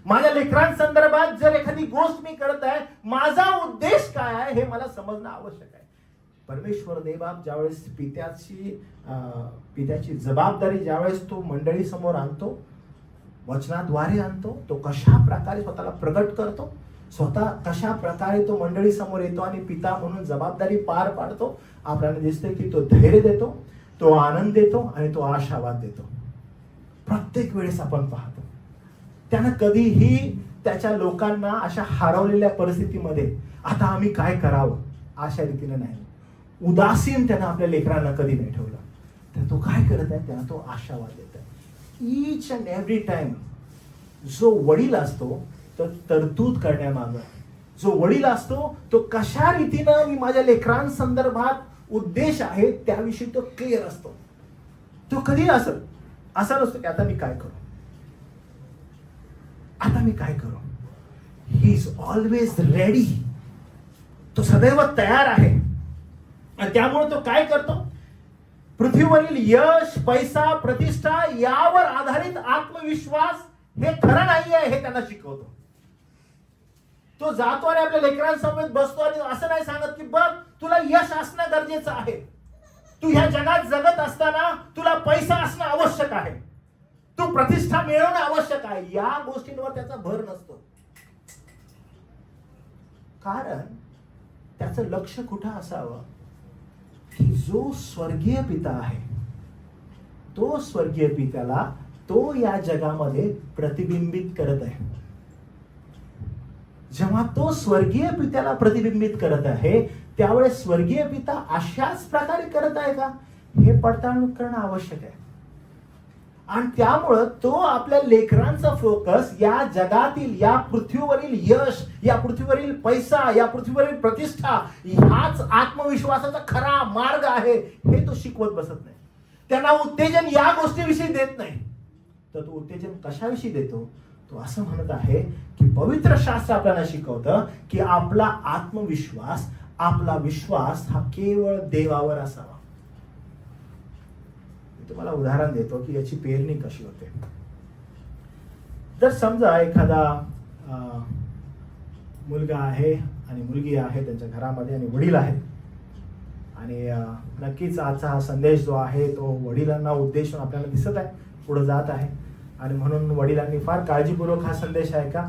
माझ्या लेकरांसंदर्भात जर एखादी गोष्ट मी करत आहे, माझा उद्देश काय आहे हे मला समजणं आवश्यक आहे. परमेश्वर देवबाप ज्यावेळेस पित्याची जबाबदारी ज्यावेळेस तो मंडळी समोर आणतो, वचनाद्वारे आणतो, तो कशा प्रकारे स्वतःला प्रगट करतो, स्वतः कशा प्रकारे तो मंडळी समोर येतो आणि पिता म्हणून जबाबदारी पार पाडतो, आपल्याला दिसते की तो धैर्य देतो, तो आनंद देतो आणि तो आशावाद देतो. प्रत्येक वेळेस आपण पाहतो त्यानं कधीही त्याच्या लोकांना अशा हरवलेल्या परिस्थितीमध्ये आता आम्ही काय करावं अशा रीतीने नाही, उदासीन त्यानं आपल्या लेकरांना कधी नाही ठेवलं. तर तो काय करत आहे? त्यानं तो आशावाद देत आहे. ईच अँड एव्हरी टाइम जो वडील असतो तो तरतूद करण्यामागं, जो वडील असतो तो कशा रीतीनं मी माझ्या लेकरांसंदर्भात उद्देश आहे त्याविषयी तो क्लिअर असतो. तो कधी असं नसतो की आता मी काय करू. He is always ready. तो सदैव तयार आहे. आणि त्यामुळे तो काय करतो? पृथ्वीवरील यश, पैसा, प्रतिष्ठा यावर आधारित आत्मविश्वास हे खरं नाही आहे हे त्यांना शिकवतो. तो जातो आणि आपल्या लेकरांसमोर बसतो आणि असं नाही सांगत की बघ तुला यश असणं गरजेचं आहे, तू ह्या जगात जगत असताना तुला पैसा असणं आवश्यक आहे, तू प्रतिष्ठा मिळवणं आवश्यक आहे. या गोष्टींवर त्याचा भर नसतो. कारण त्याचं लक्ष कुठं असावं की जो स्वर्गीय पिता आहे, तो स्वर्गीय पित्याला तो या जगामध्ये प्रतिबिंबित करत आहे. जेव्हा तो स्वर्गीय पित्याला प्रतिबिंबित करत आहे त्यावेळेस स्वर्गीय पिता अशाच प्रकारे करत आहे का हे पडताळून करणं आवश्यक आहे. आणि त्यामुळं तो आपल्या लेकरांचा फोकस या जगातील, या पृथ्वीवरील यश, या पृथ्वीवरील पैसा, या पृथ्वीवरील प्रतिष्ठा हाच आत्मविश्वासाचा खरा मार्ग आहे हे तो शिकवत बसत नाही. त्यांना उत्तेजन या गोष्टीविषयी देत नाही. तर तो उत्तेजन कशाविषयी देतो? तो असं म्हणत आहे की पवित्र शास्त्र आपल्याला शिकवतं की आपला आत्मविश्वास, आपला विश्वास हा केवळ देवावर असावा. तुम्हाला उदाहरण देतो की याची पेरणी कशी होते. जर समजा एखादा मुलगा आहे आणि मुलगी आहे त्यांच्या घरामध्ये आणि वडील आहेत आणि नक्कीच आजचा हा संदेश जो आहे तो वडिलांना उद्देशून आपल्याला दिसत आहे, पुढे जात आहे आणि म्हणून वडिलांनी फार काळजीपूर्वक हा संदेश ऐका.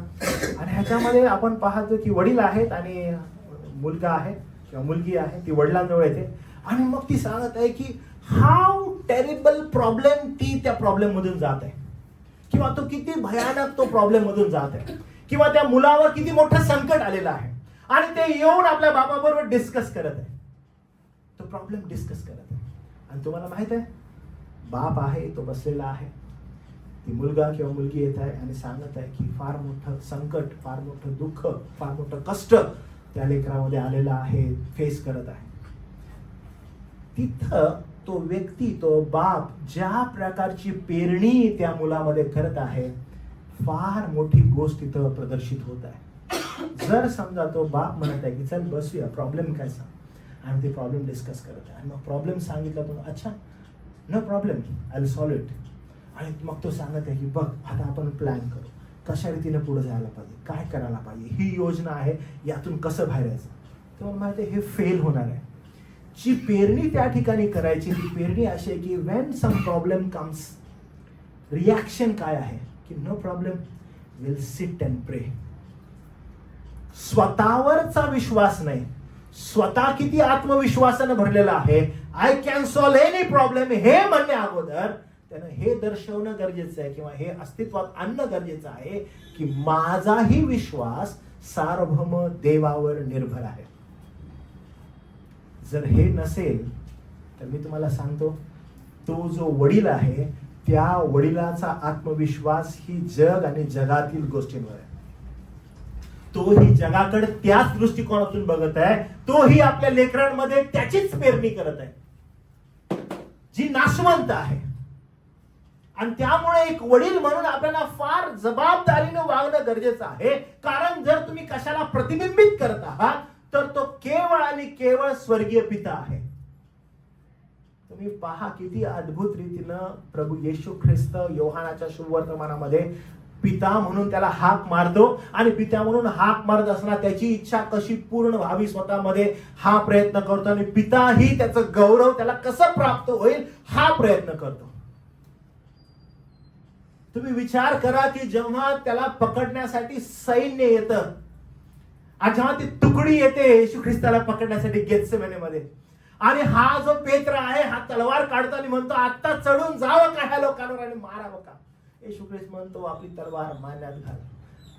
आणि ह्याच्यामध्ये आपण पाहतो की वडील आहेत आणि मुलगा आहे किंवा मुलगी आहे ती वडिलांजवळ येते आणि मग ती सांगत आहे की हाऊ टेरिबल प्रॉब्लेम ती त्या प्रॉब्लेम मधून जात आहे, किंवा तो किती भयानक तो प्रॉब्लेम मधून जात आहे, किंवा त्या मुलावर किती मोठं संकट आलेलं आहे आणि ते येऊन आपल्या बाबाबरोबर डिस्कस करत आहे. तो प्रॉब्लेम डिस्कस करत आहे. आणि तुम्हाला माहित आहे बाप आहे तो बसलेला आहे, ती मुलगा किंवा मुलगी येत आहे आणि सांगत आहे की फार मोठं संकट, फार मोठं दुःख, फार मोठं कष्ट त्या लेकरामध्ये आलेलं आहे, फेस करत आहे. तिथं तो व्यक्ती, तो बाप ज्या प्रकारची पेरणी त्या मुलामध्ये करत आहे, फार मोठी गोष्ट इथं प्रदर्शित होत आहे. जर समजा तो बाप म्हणत आहे की चल बसूया, प्रॉब्लेम काय सांग, आणि ते प्रॉब्लेम डिस्कस करत आहे, आणि मग प्रॉब्लेम सांगितला तो, अच्छा no problem, I will solve it. आणि मग तो सांगत आहे की बघ आता आपण प्लॅन करू, कशा रीतीने पुढे जायला पाहिजे, काय करायला पाहिजे, ही योजना आहे, यातून कसं बाहेर यायचं. तुम्हाला माहिती आहे हे फेल होणार आहे. जी पेरणी त्या ठिकाणी करायची ती पेरणी अशी आहे की when some problem comes, reaction काय आहे की no problem, will sit and pray. स्वतःवरचा विश्वास नाही, स्वतः किती आत्मविश्वासाने भरलेला आहे, I can solve any problem, हे म्हणण्या अगोदर त्यानं हे दर्शवणं गरजेचं आहे किंवा हे अस्तित्वात आणणं गरजेचं आहे की माझाही विश्वास सार्वभौम देवावर निर्भर आहे. जर हे नसेल तर मी तुम्हाला सांगतो, तो जो वडील आहे त्या वडिलाचा आत्मविश्वास ही जग आणि जगातील गोष्टींवर आहे. तोही जगाकडे त्याच दृष्टिकोनातून बघत आहे, तोही आपल्या लेकरांमध्ये त्याचीच पेरणी करत आहे जी नाशवंत आहे. आणि त्यामुळे एक वडील म्हणून आपल्याला फार जबाबदारीने वागणं गरजेचं आहे. कारण जर तुम्ही कशाला प्रतिबिंबित करत आहात तर तो केवळ आणि केवळ स्वर्गीय पिता आहे. तुम्ही पहा किती अद्भुत रीतीनं प्रभू येशू ख्रिस्त योहानाच्या शुभवर्तमानामध्ये पिता म्हणून त्याला हाक मारतो, आणि पिता म्हणून हाक मारत असताना त्याची इच्छा कशी पूर्ण व्हावी स्वतःमध्ये हा प्रयत्न करतो, आणि पिताही त्याचं गौरव त्याला कसं प्राप्त होईल हा प्रयत्न करतो. तुम्ही विचार करा की जेव्हा त्याला पकडण्यासाठी सैन्य येतं, आणि जेव्हा ती तुकडी येते येशू ख्रिस्ताला पकडण्यासाठी गेत्सेमनेमध्ये, आणि हा जो पेत्र आहे हा तलवार काढतो आणि म्हणतो आता चढून जावं का ह्या लोकांवर आणि मारावं का. येशू ख्रिस्त म्हणतो आपली तलवार मारण्यात घाल.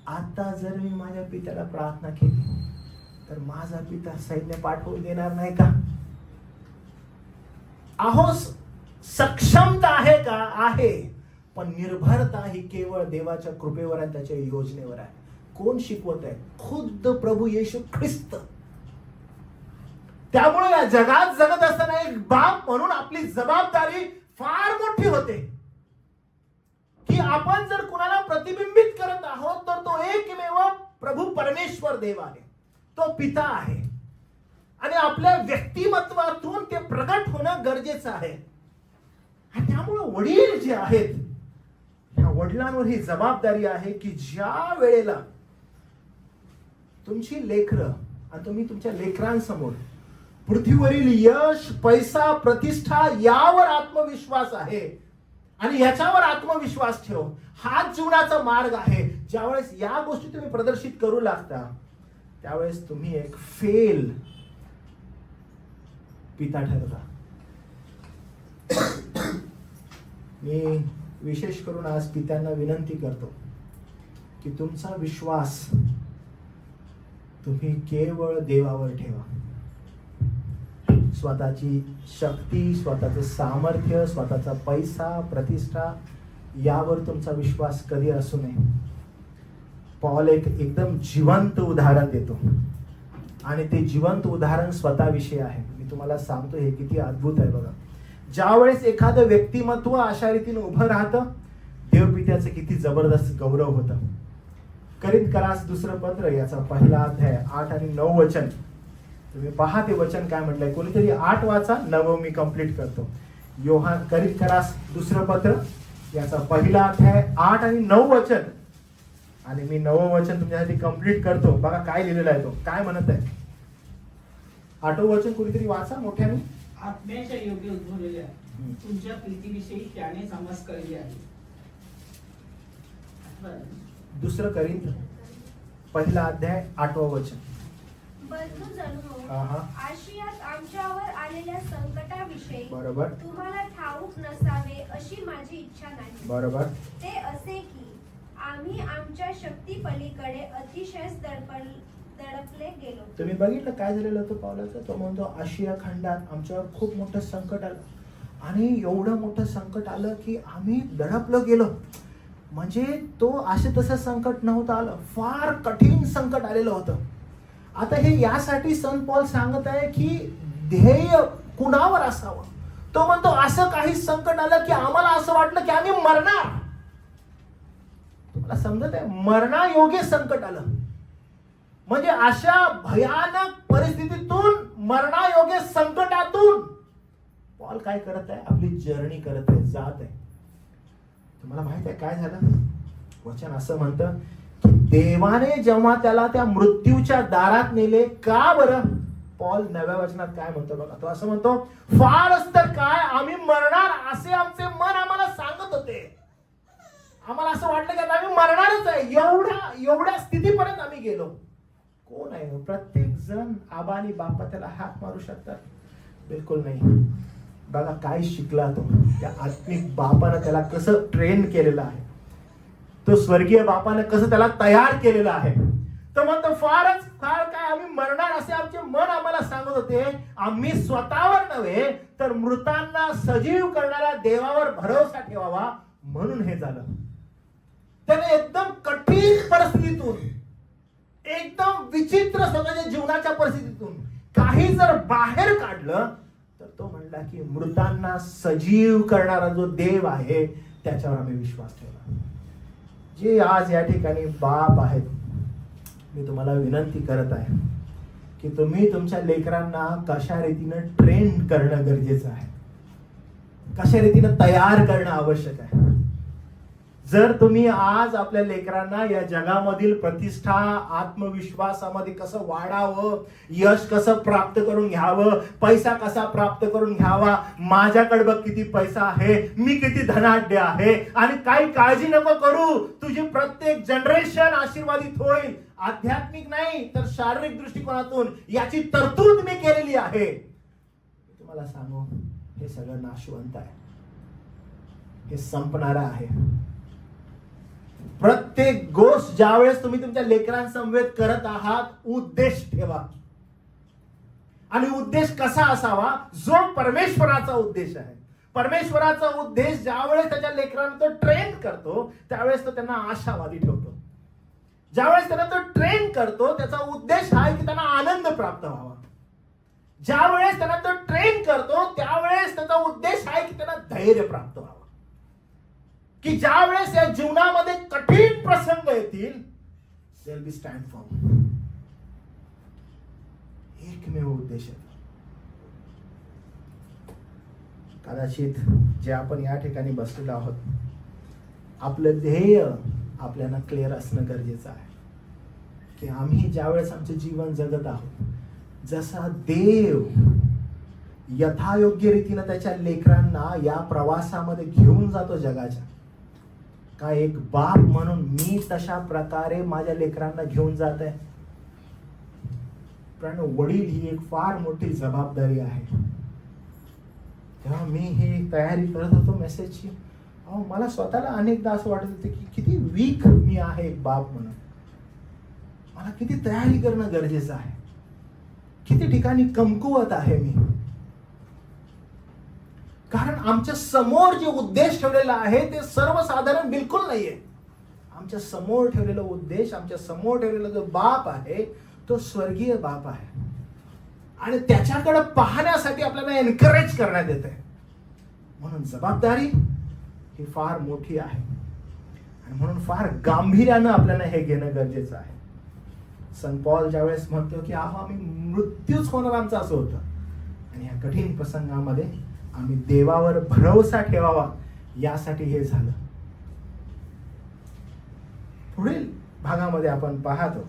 आता जर मी माझ्या पित्याला प्रार्थना केली तर माझा पिता सैन्य पाठवून देणार नाही का. अहो सक्षमता आहे का, आहे, पण निर्भरता ही केवळ देवाच्या कृपेवर आणि त्याच्या योजनेवर आहे. कोण शिकवत आहे, खुद्द प्रभू येशू ख्रिस्त. त्यामुळे या जगात जगत असताना एक बाप म्हणून आपली जबाबदारी फार मोठी होते की आपण जर कुणाला प्रतिबिंबित करत आहोत तर तो एकमेव प्रभू परमेश्वर देव आहे, तो पिता आहे, आणि आपल्या व्यक्तिमत्वातून ते प्रगट होणं गरजेचं आहे. आणि त्यामुळे वडील जे आहेत, ह्या वडिलांवर ही जबाबदारी आहे की ज्या वेळेला तुमची लेकरं आणि तुम्ही तुमच्या लेकरांसमोर पृथ्वीवरील यश, पैसा, प्रतिष्ठा यावर आत्मविश्वास आहे आणि याच्यावर आत्मविश्वास ठेव, हाच जीवनाचा मार्ग आहे. ज्यावेळेस या गोष्टी तुम्ही प्रदर्शित करू लागता त्यावेळेस तुम्ही एक फेल पिता ठरता. मी विशेष करून आज पित्यांना विनंती करतो की तुमचा विश्वास तुम्ही केवळ देवावर ठेवा. स्वतःची शक्ती, स्वतःचं सामर्थ्य, स्वतःचा पैसा, प्रतिष्ठा यावर तुमचा विश्वास कधी असू नये. पॉल एक एकदम जिवंत उदाहरण देतो आणि ते जिवंत उदाहरण स्वतःविषयी आहे. मी तुम्हाला सांगतो हे किती अद्भुत आहे बघा. ज्यावेळेस एखादं व्यक्तिमत्व अशा रीतीने उभं राहतं देवपित्याचं किती जबरदस्त गौरव होतं. करिन्थकरास दुसरं पत्र याचा पहिला अध्याय 8 आणि 9 वचन तुम्ही पहा. ते वचन काय म्हटलंय, कोणीतरी 8 वाचा, 9 मी कंप्लीट करतो. करिन्थकरास दुसरं पत्र याचा पहिला अध्याय 8 आणि 9 वचन, आणि मी 9 वचन तुमच्यासाठी कंप्लीट करतो. बघा काय लिहिलेलं आहे, तो काय म्हणत आहे. 8 वचन कोणीतरी वाचा मोठ्याने. आत्म्याच्या योग्य उद्भवलेल्या तुमच्या प्रीतीविषयी त्याने समज केली आहे. दुसरं करिन्थ पहिला अध्याय 8वं वचन. बंधू जनो, आशियात आमच्यावर आलेल्या संकटाविषयी बरोबर तुम्हाला ठाऊक नसावे अशी माझी इच्छा नाही. बरोबर. ते असे की आम्ही आमच्या शक्ती पलीकडे अतिशय दडपले गेलो. तुम्ही बघितलं काय झालेलं होतं पावलाचं. तो म्हणतो आशिया खंडात आमच्यावर खूप मोठं संकट आलं, आणि एवढं मोठं संकट आलं की आम्ही दडपलो गेलो. म्हणजे तो असे तसं संकट नव्हतं आलं, फार कठीण संकट आलेलं होतं. आता हे यासाठी संत पॉल सांगत आहे की ध्येय कुणावर असावं, तो म्हणतो असं काही संकट आलं की आम्हाला असं वाटलं की आम्ही मरणार. तुम्हाला समजत आहे, मरणायोग्य संकट आलं. म्हणजे अशा भयानक परिस्थितीतून, मरणायोग्य संकटातून पॉल काय करत आहे? आपली जर्नी करत आहे, जात आहे. तुम्हाला माहित आहे काय झालं? वचन असं म्हणतं की देवाने जेव्हा त्याला त्या मृत्यूच्या दारात नेले, का बरं? पॉल नव्या वचनात काय म्हणतो बघा. तो असं म्हणतो, फारच तर काय आम्ही मरणार असे आमचे मन आम्हाला सांगत होते. आम्हाला असं वाटलं की आता आम्ही मरणारच आहे. एवढ्या स्थितीपर्यंत आम्ही गेलो. कोण आहे? प्रत्येक जण आबा आणि बापा त्याला हात मारू शकतात? बिलकुल नाही. बघा काय शिकला तो. त्या आत्मिक बापानं त्याला कसं ट्रेन केलेलं आहे, तो स्वर्गीय बापानं कसं त्याला तयार केलेलं आहे. तर म्हणतो फारच फार काय आम्ही मरणार असे आमचे मन आम्हाला सांगत होते. आम्ही स्वतःवर नव्हे तर मृतांना सजीव करणाऱ्या देवावर भरोसा ठेवावा, म्हणून हे झालं. त्याने एकदम कठीण परिस्थितीतून, एकदम विचित्र स्वतःच्या जीवनाच्या परिस्थितीतून काही जर बाहेर काढलं तर तो म्हणला की मृतांना सजीव करणारा जो देव आहे त्याच्यावर आम्ही विश्वास ठेवला. जे आज या ठिकाणी बाप आहेत, मी तुम्हाला विनंती करत आहे की तुम्ही तुमच्या लेकरांना कशा रीतीनं ट्रेन करणं गरजेचं आहे, कशा रीतीनं तयार करणं आवश्यक आहे. जर तुम्ही आज आपल्या लेकरांना या जगामधील प्रतिष्ठा, आत्मविश्वासामध्ये कसं वाढावं, यश कसं प्राप्त करून घ्यावं, पैसा कसा प्राप्त करून घ्यावा, माझ्याकडे बघ किती पैसा आहे, मी किती धनाढ्य आहे आणि काही काळजी नको करू, तुझी प्रत्येक जनरेशन आशीर्वादित होईल, आध्यात्मिक नाही तर शारीरिक दृष्टिकोनातून याची तरतूद मी केलेली आहे. तुम्हाला सांगू, हे सगळं नाशवंत आहे, हे संपणारं आहे. प्रत्येक गोष्ट ज्यावेळेस तुम्ही तुमच्या लेकरांसमवेत करत आहात, उद्देश ठेवा. आणि उद्देश कसा असावा? जो परमेश्वराचा उद्देश आहे. परमेश्वराचा उद्देश ज्यावेळेस त्याच्या लेकरांना तो ट्रेन करतो त्यावेळेस तो त्यांना आशावादी ठेवतो. ज्यावेळेस त्यांना तो ट्रेन करतो त्याचा उद्देश आहे की त्यांना आनंद प्राप्त व्हावा. ज्यावेळेस त्यांना तो ट्रेन करतो त्यावेळेस त्याचा उद्देश आहे की त्यांना धैर्य प्राप्त व्हावं. की ज्या वेळेस या जीवनामध्ये कठीण प्रसंग येतील, they'll be stand firm. एकमेव उद्देश आहे. कदाचित जे आपण या ठिकाणी बसलेलो आहोत, आपलं ध्येय आपल्याला क्लिअर असणं गरजेचं आहे की आम्ही ज्यावेळेस आमचे जीवन जगत आहोत, जसा देव यथायोग्य रीतीनं त्याच्या लेकरांना या प्रवासामध्ये घेऊन जातो जगाच्या, का एक बाप म्हणून मी तशा प्रकारे माझ्या लेकरांना घेऊन जात आहे. पण वडील ही एक फार मोठी जबाबदारी आहे. तेव्हा मी ही तयारी करत होतो मेसेजची, मला स्वतःला अनेकदा असं वाटत होतं की किती वीक मी आहे एक बाप म्हणून. मला किती तयारी करणं गरजेचं आहे, किती ठिकाणी कमकुवत आहे मी. कारण आमच्या समोर जे उद्देश ठेवलेला आहे ते सर्वसाधारण बिलकुल नाहीये. आमच्या समोर ठेवलेला उद्देश, आमच्या समोर ठेवलेला जो बाप आहे तो स्वर्गीय बाप आहे. आणि त्याच्याकडे पाहण्यासाठी आपल्याला एनकरेज करण्यात येते. म्हणून जबाबदारी ही फार मोठी आहे आणि म्हणून फार गांभीर्यानं आपल्याला हे घेणं गरजेचं आहे. संत पॉल ज्यावेळेस म्हणतो की आम्ही मृत्यूच होणार आमचं असं होतं, आणि या कठीण प्रसंगामध्ये आम्ही देवावर भरोसा ठेवावा यासाठी हे झालं. पुढील भागामध्ये आपण पाहतो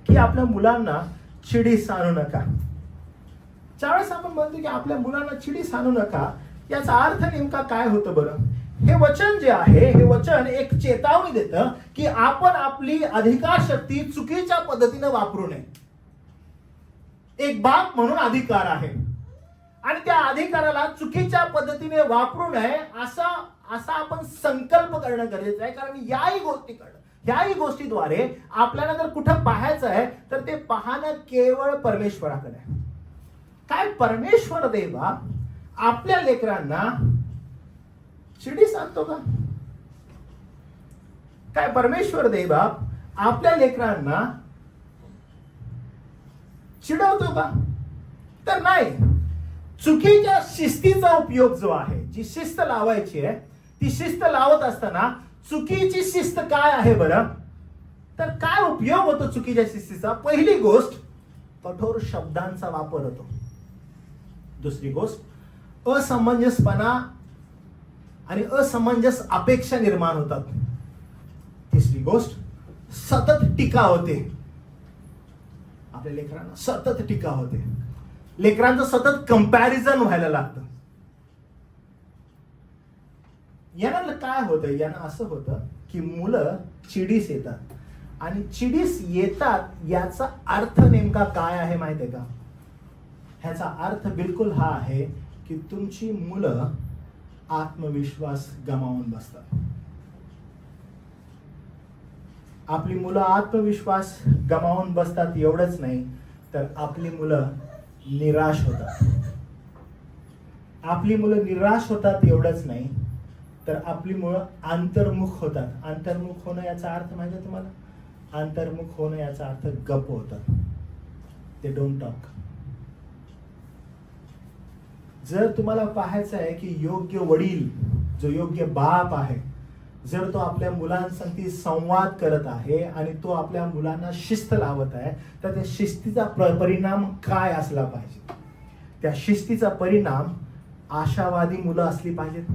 की आपल्या मुलांना चिडीस आणू नका. ज्यावेळेस आपण म्हणतो की आपल्या मुलांना चिडीस आणू नका, याचा अर्थ नेमका काय होतं बरं? हे वचन जे आहे, हे वचन एक चेतावणी देतं की आपण आपली अधिकार शक्ती चुकीच्या पद्धतीने वापरू नये. एक बाप म्हणून अधिकार आहे आणि त्या अधिकाराला चुकीच्या पद्धतीने वापरू नये असा आपण संकल्प करणं गरजेचं आहे. कारण याही गोष्टीद्वारे आपल्याला जर कुठं पाहायचं आहे तर ते पाहणं केवळ परमेश्वराकडे आहे. काय परमेश्वर देवा आपल्या लेकरांना चिडीस आणतो का? काय परमेश्वर देवा आपल्या लेकरांना चिडवतो का? तर नाही. चुकीच्या शिस्तीचा उपयोग जो आहे, जी शिस्त लावायची आहे, ती शिस्त लावत असताना चुकीची शिस्त काय आहे बरं? तर काय उपयोग होतो चुकीच्या शिस्तीचा? पहिली गोष्ट, कठोर शब्दांचा वापर होतो. दुसरी गोष्ट, असमंजसपणा आणि असमंजस अपेक्षा निर्माण होतात. तिसरी गोष्ट, सतत टीका होते. आपल्या लेकरांना सतत टीका होते. लेकरांचं सतत कंपॅरिझन व्हायला लागतं. यानं काय होतं? यानं असं होतं की मुलं चिडीस येतात. आणि चिडीस येतात याचा अर्थ नेमका काय आहे माहिती आहे का? ह्याचा अर्थ बिलकुल हा आहे की तुमची मुलं आत्मविश्वास गमावून बसतात. आपली मुलं आत्मविश्वास गमावून बसतात एवढंच नाही, तर आपली मुलं निराश होतात. आपली मुलं निराश होतात एवढंच नाही, तर आपली मुलं अंतर्मुख होतात. अंतर्मुख होणं याचा अर्थ माहिती आहे तुम्हाला? अंतर्मुख होणं याचा अर्थ गप्प होतात. ते डोंट टॉक. जर तुम्हाला पाहायचं आहे की योग्य वडील, जो योग्य बाप आहे, जर तो आपल्या मुलांसाठी संवाद करत आहे आणि तो आपल्या मुलांना शिस्त लावत आहे, तर त्या शिस्तीचा परिणाम काय असला पाहिजे? त्या शिस्तीचा परिणाम आशावादी मुलं असली पाहिजेत.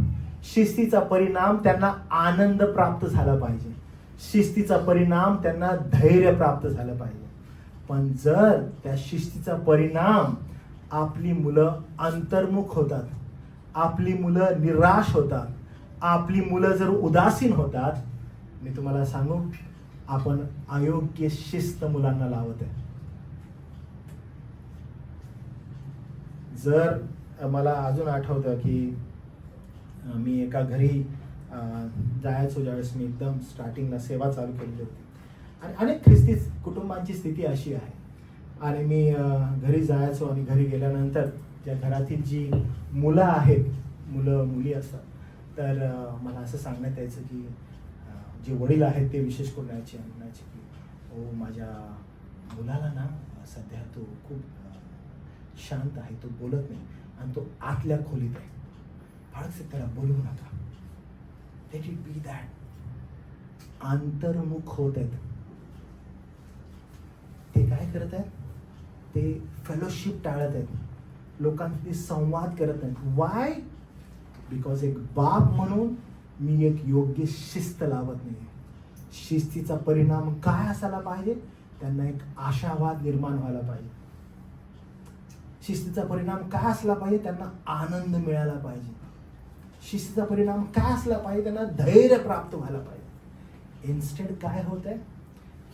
शिस्तीचा परिणाम त्यांना आनंद प्राप्त झाला पाहिजे. शिस्तीचा परिणाम त्यांना धैर्य प्राप्त झालं पाहिजे. पण जर त्या शिस्तीचा परिणाम आपली मुलं अंतर्मुख होतात, आपली मुलं निराश होतात, आपली मुलं जर उदासीन होतात, मी तुम्हाला सांगू, आपण अयोग्य शिस्त मुलांना लावत आहे. जर मला अजून आठवतं की मी एका घरी जायचो, ज्यावेळेस मी एकदम स्टार्टिंगला सेवा चालू केली होती, आणि अनेक ख्रिस्ती कुटुंबांची स्थिती अशी आहे. आणि मी घरी जायचो आणि घरी गेल्यानंतर त्या घरातील जी मुलं आहेत, मुलं मुली असतात, तर मला असं सांगण्यात यायचं की जे वडील आहेत ते विशेष करून म्हणायचे की हो, माझ्या मुलाला ना सध्या तो खूप शांत आहे, तो बोलत नाही आणि तो आतल्या खोलीत आहे, फारसे त्याला बोलवू नका. Let it be that. अंतर्मुख होत आहेत. ते काय करत आहेत? ते फेलोशिप टाळत आहेत, लोकांशी संवाद करत नाहीत. वाय? बिकॉज एक बाप म्हणून मी एक योग्य शिस्त लावत नाही. शिस्तीचा परिणाम काय असायला पाहिजे? त्यांना एक आशावाद निर्माण व्हायला पाहिजे. शिस्तीचा परिणाम काय असला पाहिजे? त्यांना आनंद मिळाला पाहिजे. शिस्तीचा परिणाम काय असला पाहिजे? त्यांना धैर्य प्राप्त व्हायला पाहिजे. इन्स्टेंट काय होत आहे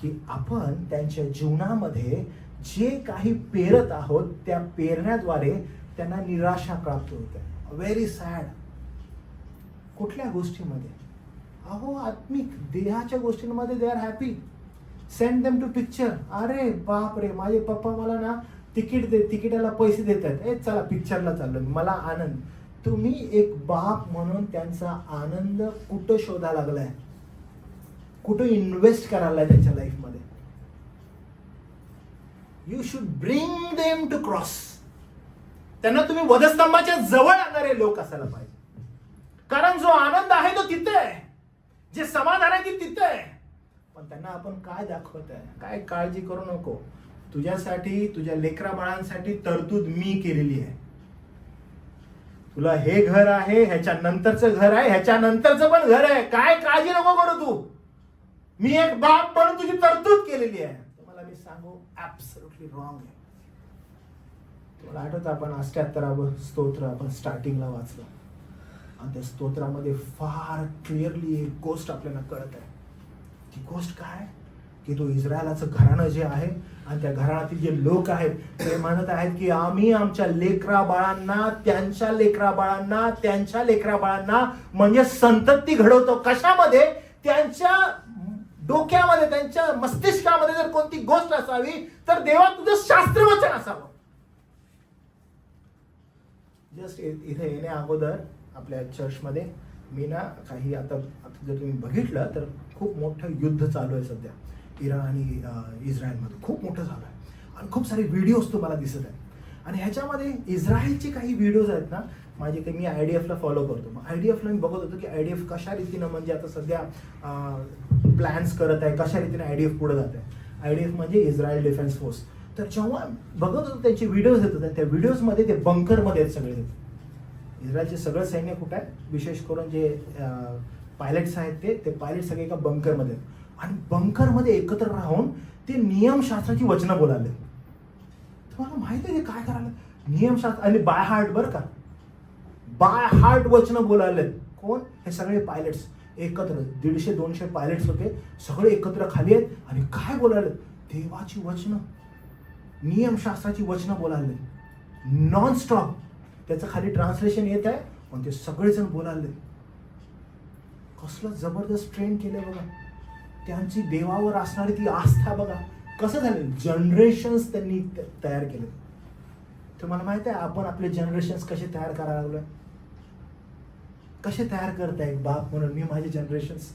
की आपण त्यांच्या जीवनामध्ये जे काही पेरत आहोत, त्या पेरण्याद्वारे त्यांना निराशा प्राप्त होते. Very sad. कुठल्या गोष्टीमध्ये? अहो, आत्मिक देहाच्या गोष्टींमध्ये they are happy. Send them to picture. अरे बाप रे, माझे पप्पा मला ना तिकीटाला पैसे देतात, ए चला पिक्चरला चाललो, मला आनंद. तुम्ही एक बाप म्हणून त्यांचा आनंद कुठं शोधा लागलाय? कुठं इन्व्हेस्ट करायला त्यांच्या लाईफमध्ये? You should bring them to cross. त्यांना तुम्ही वधस्तंभाच्या जवळ आणणारे लोक असायला पाहिजे. कारण जो आनंद आहे तो तिथे आहे, जे समाधान आहे ते तिथे आहे. पण त्यांना आपण काय दाखवत आहे? काय काळजी करू नको, तुझ्यासाठी, तुझ्या लेकरा बाळांसाठी तरतूद मी केलेली आहे. तुला हे घर आहे, ह्याच्या नंतरचं घर आहे, ह्याच्या नंतरचं पण घर आहे, काय काळजी नको करू तू. मी एक बाप म्हणून तुझी तरतूद केलेली आहे. तुम्हाला मी सांगू, ऍब्सोल्युटली रॉंग आहे. तुम्हाला आठवतं आपण 78 स्तोत्र आपण स्टार्टिंगला वाचलं, आणि त्या स्तोत्रामध्ये फार क्लिअरली एक गोष्ट आपल्याला कळत आहे. ती गोष्ट काय? की तो इस्रायलाचं घराणं जे आहे आणि त्या घराण्यातील जे लोक आहेत ते म्हणत आहेत की आम्ही आमच्या लेकरा बाळांना, त्यांच्या लेकरा बाळांना, त्यांच्या लेकरा बाळांना, म्हणजे संतती घडवतो. कशामध्ये? त्यांच्या डोक्यामध्ये, त्यांच्या मस्तिष्कामध्ये जर कोणती गोष्ट असावी तर देवा तुझं शास्त्रवचन असावं. जस्ट इथे येण्या अगोदर आपल्या चर्चमध्ये मी ना काही आता जर तुम्ही बघितलं तर खूप मोठं युद्ध चालू आहे सध्या इराण आणि इस्रायलमध्ये. खूप मोठं झालं आहे आणि खूप सारे व्हिडिओज तुम्हाला दिसत आहेत. आणि ह्याच्यामध्ये इस्रायलचे काही व्हिडिओज आहेत ना माझे, काही मी IDF ला फॉलो करतो. मग IDF ला मी बघत होतो की IDF कशा रीतीनं म्हणजे आता सध्या प्लॅन्स करत आहे, कशा रीतीने IDF पुढे जात आहे. IDF म्हणजे इस्रायल डिफेन्स फोर्स. तर जेव्हा बघत होतो त्यांचे व्हिडिओज येत होते, त्या व्हिडिओजमध्ये ते बंकरमध्ये आहेत सगळे. इस्रायलचे सगळं सैन्य कुठं आहे, विशेष करून जे पायलट्स आहेत ते पायलट सगळे एका बंकरमध्ये आहेत. आणि बंकरमध्ये एकत्र राहून ते नियमशास्त्राची वचनं बोलाले. तुम्हाला माहिती आहे ते काय करायला, नियमशास्त्र आणि बाय हार्ट, बरं का, बाय हार्ट वचनं बोलाले. कोण? हे सगळे पायलट्स एकत्र, 150-200 पायलट्स होते, सगळे एकत्र खाली आहेत आणि काय बोलाले, देवाची वचनं, नियमशास्त्राची वचनं बोलाले नॉन स्टॉप. त्याचं खाली ट्रान्सलेशन येत आहे पण ते सगळेजण बोलाले. कसलं जबरदस्त ट्रेन केलं बघा. त्यांची देवावर असणारी ती आस्था बघा कसं झालं. जनरेशन्स त्यांनी तयार केले. तुम्हाला माहिती आहे आपण आपले जनरेशन्स कसे तयार करायला लागलोय, कसे तयार करताय एक बाप म्हणून. मी माझे generations,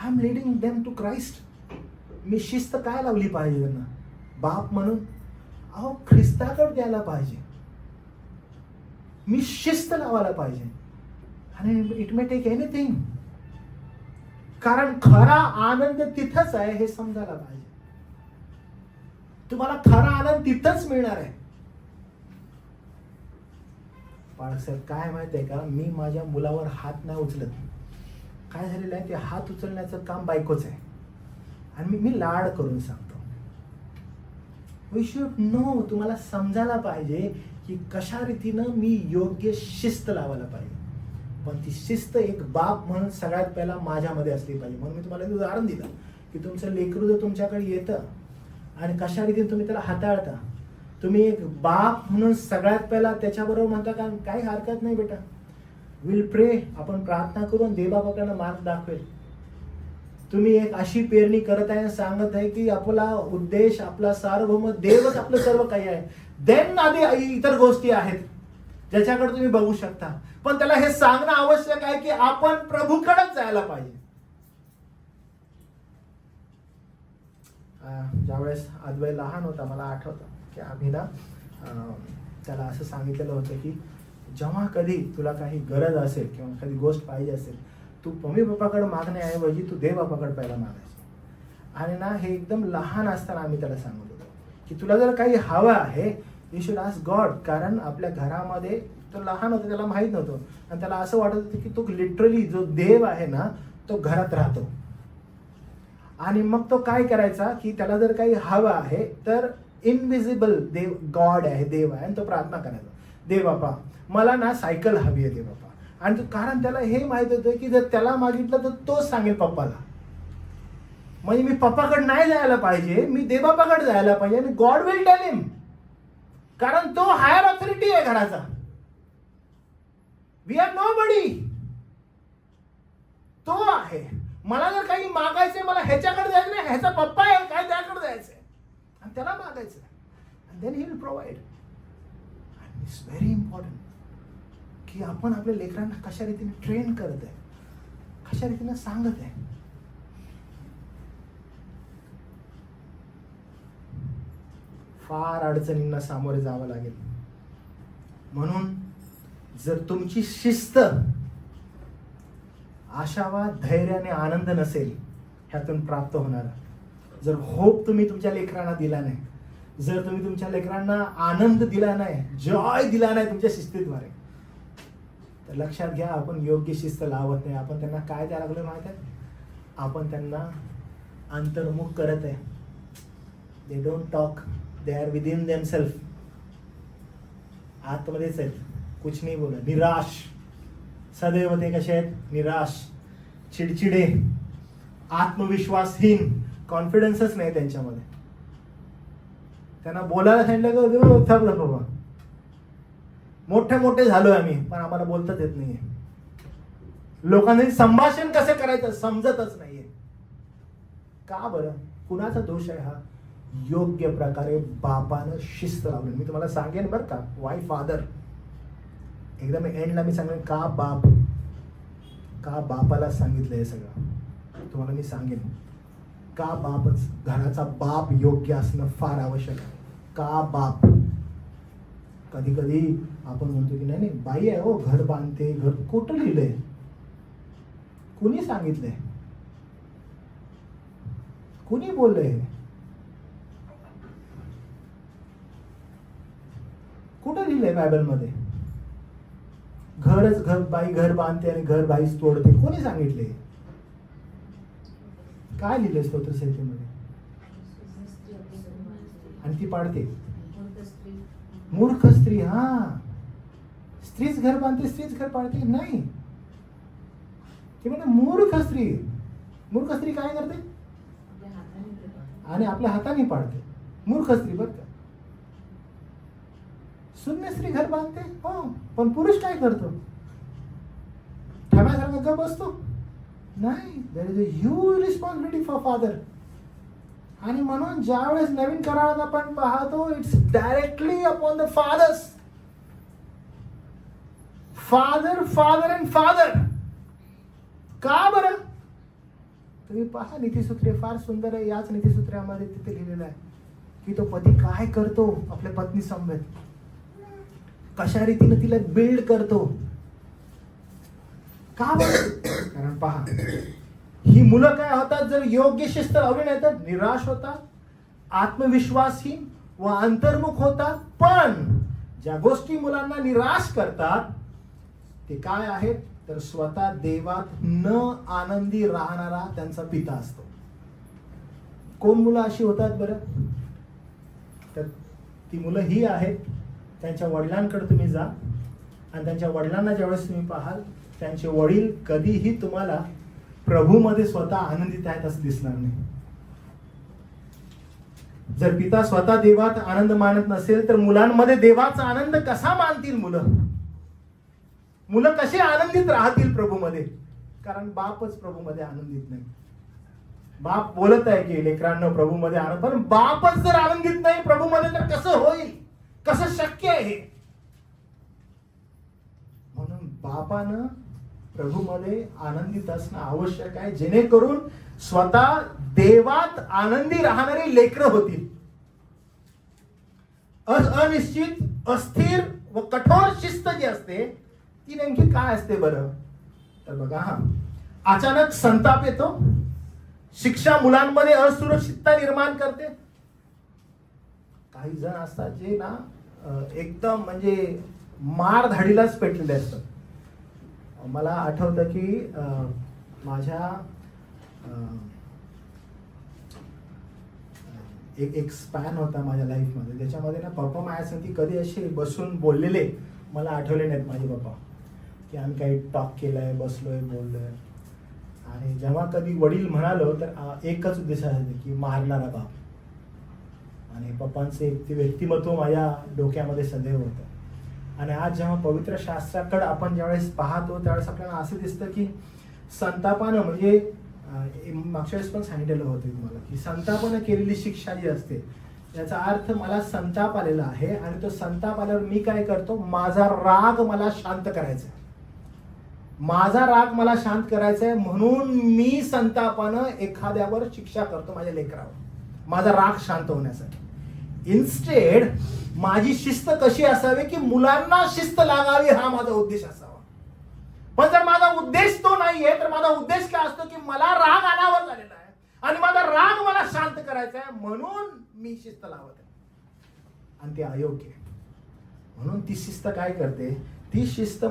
I am leading them to Christ. मी शिस्त काय लावली पाहिजे त्यांना बाप म्हणून? अहो ख्रिस्ताकडे द्यायला पाहिजे. मी शिस्त लावायला पाहिजे. आणि इट मे टेक एनिथिंग. कारण खरा आनंद तिथंच आहे हे समजायला पाहिजे. तुम्हाला खरा आनंद तिथंच मिळणार आहे. बाळासाहेब काय माहित आहे का, मी माझ्या मुलावर हात नाही उचलत. काय झालेलं आहे, ते हात उचलण्याचं काम बायकोच आहे. आणि मी लाड करून सांगतो. We should know. तुम्हाला समजायला पाहिजे की कशा रीतीनं मी योग्य शिस्त लावायला पाहिजे. पण ती शिस्त एक बाप म्हणून सगळ्यात पहिला माझ्यामध्ये असली पाहिजे. म्हणून मी तुम्हाला एक उदाहरण दिलं की तुमचं लेकरू जर तुमच्याकडे येतं आणि कशा रीतीने तुम्ही त्याला हाताळता. तुम्ही एक बाप म्हणून सगळ्यात पहिला त्याच्याबरोबर म्हणता का काही हरकत नाही बेटा, विल प्रे, आपण प्रार्थना करून देवबाप आपल्याला मार्ग दाखवेल. तुम्ही एक अशी पेरणी करत आहे, सांगत आहे की आपला उद्देश, आपला सार्वभौम देवच आपलं सर्व काही आहे. देन आधी इतर गोष्टी आहेत ज्याच्याकडे तुम्ही बघू शकता. पण त्याला हे सांगणं आवश्यक आहे की आपण प्रभूकडेच जायला पाहिजे. ज्यावेळेस अद्वै लहान होता मला आठवतं की आम्ही ना त्याला असं सांगितलेलं होतं की जेव्हा कधी तुला काही गरज असेल किंवा एखादी गोष्ट पाहिजे असेल, तू मम्मी पप्पाकडे मागण्याऐवजी तू देव बापाकडे पहिला मागायचं. आणि ना हे एकदम लहान असताना आम्ही त्याला सांगत होतो की तुला जर काही हवं आहे यू शुड आस्क गॉड. कारण आपल्या घरामध्ये तो लहान होता, त्याला माहित नव्हतं आणि त्याला असं वाटत होतं की तो लिटरली जो देव आहे ना तो घरात राहतो. आणि मग तो काय करायचा की त्याला जर काही हवं आहे तर इनविजिबल देव, गॉड आहे, देव आहे, आणि तो प्रार्थना करायचा, देव बापा मला ना सायकल हवी आहे देव बापा. आणि कारण त्याला हे माहित होतं की जर त्याला मागितलं तर तोच सांगेल पप्पाला. म्हणजे मी पप्पाकडे नाही जायला पाहिजे, मी देवबापाकडे जायला पाहिजे आणि गॉड विल टेल हिम. कारण तो हायर ऑथॉरिटी आहे घराचा. We are nobody. तो आहे. मला जर काही मागायचंय, मला ह्याच्याकडे जायचं नाही, ह्याचा पप्पा आहे काय त्याकडे जायचंय आणि त्याला मागायचं. and then he will provide. and it's very important की आपण आपल्या लेकरांना कशा रीतीने ट्रेन करत आहे, कशा रीतीने सांगत आहे. फार अडचणींना सामोरे जावं लागेल. म्हणून जर तुमची शिस्त, आशावाद, धैर्य आणि आनंद नसेल ह्यातून प्राप्त होणार, जर होप तुम्ही तुमच्या लेकरांना दिला नाही, जर तुम्ही तुमच्या लेकरांना आनंद दिला नाही, जॉय दिला नाही तुमच्या शिस्तीद्वारे, तर लक्षात घ्या आपण योग्य शिस्त लावत नाही. आपण त्यांना काय द्यायला लागलो माहित आहे? आपण त्यांना अंतर्मुख करत आहे. They don't talk, they are within themselves. आतमध्येच आहेत, कुछ नाही बोला. निराश, सदैव ते कसे आहेत? निराश, चिडचिडे, आत्मविश्वासहीन, कॉन्फिडन्सच नाही त्यांच्यामध्ये. त्यांना बोलायला सांगितलं का थांबलं बाबा, मोठे मोठे झालोय आम्ही पण आम्हाला बोलताच येत नाहीये. लोकांनी संभाषण कसं करायचं समजतच नाहीये. का बरं? कुणाचा दोष आहे हा? योग्य प्रकारे बापानं शिस्त लावली. मी तुम्हाला सांगेन बरं का, वाय फादर, एकदा मी एंडला मी सांगेन का बापाला सांगितलं हे सगळं तुम्हाला मी सांगेन. का बापच, घराचा बाप योग्य असणं फार आवश्यक आहे. का बाप कधी कधी आपण म्हणतो की नाही बाई आहे हो, घर बांधते, घर. कुठं लिहिलंय? कुणी सांगितलंय? कुणी बोललंय? कुठं लिहिलंय बायबलमध्ये? बाई घर बांधते आणि घर बाईच तोडते. कोणी सांगितले? काय लिहिलंय स्तोत्र संहितेमध्ये? आणि ती पाडते. मूर्ख स्त्री. हा, स्त्रीच घर बांधते, स्त्रीच घर पाडते? नाही, ते म्हणजे मूर्ख स्त्री. मूर्ख स्त्री काय करते? आणि आपल्या हाताने पाडते. मूर्ख स्त्री. बरं का, शून्य स्त्री घर बांधते. हो, पण पुरुष काय करतो? ठेवायसारखा गप बसतो? नाही. There is a huge responsibility for father. आणि म्हणून ज्यावेळेस नवीन करारात आपण पाहतो, it's directly upon the fathers. Father father and father. का बरं? तुम्ही पहा, नीतिसूत्रे फार सुंदर आहे. याच नीतिसूत्रामध्ये तिथे लिहिलेलं आहे की तो पती काय करतो आपल्या पत्नी समवेत, कशा रीतीने तिला बिल्ड करतो. का बरं? कारण पहा, ही मुलं काय होतात, जर योग्य शिस्त लावली नाही तर निराश होतात, आत्मविश्वासहीन व अंतर्मुख होतात. पण ज्या गोष्टी मुलांना निराश करतात ते काय आहेत, तर स्वतः देवात न आनंदी राहणारा त्यांचा पिता असतो. कोण मुलं अशी होतात बरं? तर ती मुलं ही आहेत, त्यांच्या वडिलांकडे तुम्ही जा आणि त्यांच्या वडिलांना ज्यावेळेस तुम्ही पाहाल, त्यांचे वडील कधीही तुम्हाला प्रभूमध्ये स्वतः आनंदित आहेत असं दिसणार नाही. जर पिता स्वतः देवात आनंद मानत नसेल तर मुलांमध्ये देवाचा आनंद कसा मानतील मुलं? मुलं कसे आनंदित राहतील प्रभूमध्ये? कारण बापच प्रभूमध्ये आनंदित नाही. बाप बोलत आहे की लेकरांना प्रभूमध्ये आनंद, पण बापच जर आनंदित नाही प्रभूमध्ये तर कसं होईल? कसं शक्य आहे? म्हणून बापानं प्रभूमध्ये आनंदित असणं आवश्यक आहे, जेणेकरून स्वतः देवात आनंदी राहणारी लेकरं होतील. अनिश्चित, अस्थिर व कठोर शिस्त जी असते ती नेमकी काय असते बरं? तर बघा, हा अचानक संताप येतो, शिक्षा मुलांमध्ये असुरक्षितता निर्माण करते. काही जण असतात जे ना एकदम म्हणजे मारधाडीलाच पेटलेले असतात. मला आठवतं की माझ्या एक स्पॅन होता माझ्या लाईफमध्ये, त्याच्यामध्ये ना पप्पा माझ्यासाठी कधी असे बसून बोललेले मला आठवले नाहीत माझे पप्पा, की आम्ही काही टॉक केलंय, बसलोय, बोललोय. आणि जेव्हा कधी वडील म्हणालो तर एकच उद्देश आहे की मारणारा बाप. आणि पप्पांचे ते व्यक्तिमत्व माझ्या डोक्यामध्ये सदैव होतं. आणि आज जेव्हा पवित्र शास्त्राकडे आपण ज्यावेळेस पाहतो त्यावेळेस आपल्याला असं दिसतं की संतापानं, म्हणजे मागच्या वेळेस पण सांगितलेलं होतं तुम्हाला की संतापानं केलेली शिक्षा जी असते याचा अर्थ मला संताप आलेला आहे आणि तो संताप आल्यावर मी काय करतो, माझा राग मला शांत करायचा आहे. माझा राग मला शांत करायचा आहे म्हणून मी संतापानं एखाद्यावर शिक्षा करतो माझ्या लेकरावर, माझा राग शांत होण्यासाठी. इन्स्टेड माझी शिस्त कशी असावी की मुलांना शिस्त लागावी, हा माझा उद्देश असावा. पण जर माझा उद्देश तो नाहीये तर माझा उद्देश काय असतो की मला राग अनावर झालेला आहे आणि माझा राग मला शांत करायचा आहे म्हणून मी शिस्त लावत आहे, आणि ते अयोग्य आहे. म्हणून ती शिस्त काय करते, ती शिस्त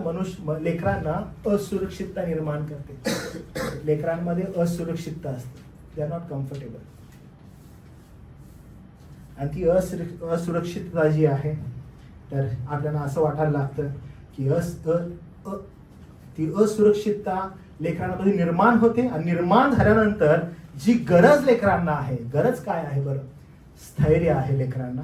लेकरांना असुरक्षितता निर्माण करते. लेकरांमध्ये असुरक्षितता असते, दे आर नॉट कम्फर्टेबल. आणि ती असुरक्षितता जी आहे तर आपल्याला असं वाटायला लागतं की ती असुरक्षितता लेकरांमध्ये निर्माण होते. आणि निर्माण झाल्यानंतर जी गरज लेकरांना आहे, गरज काय आहे बरं? स्थैर्य आहे लेकरांना,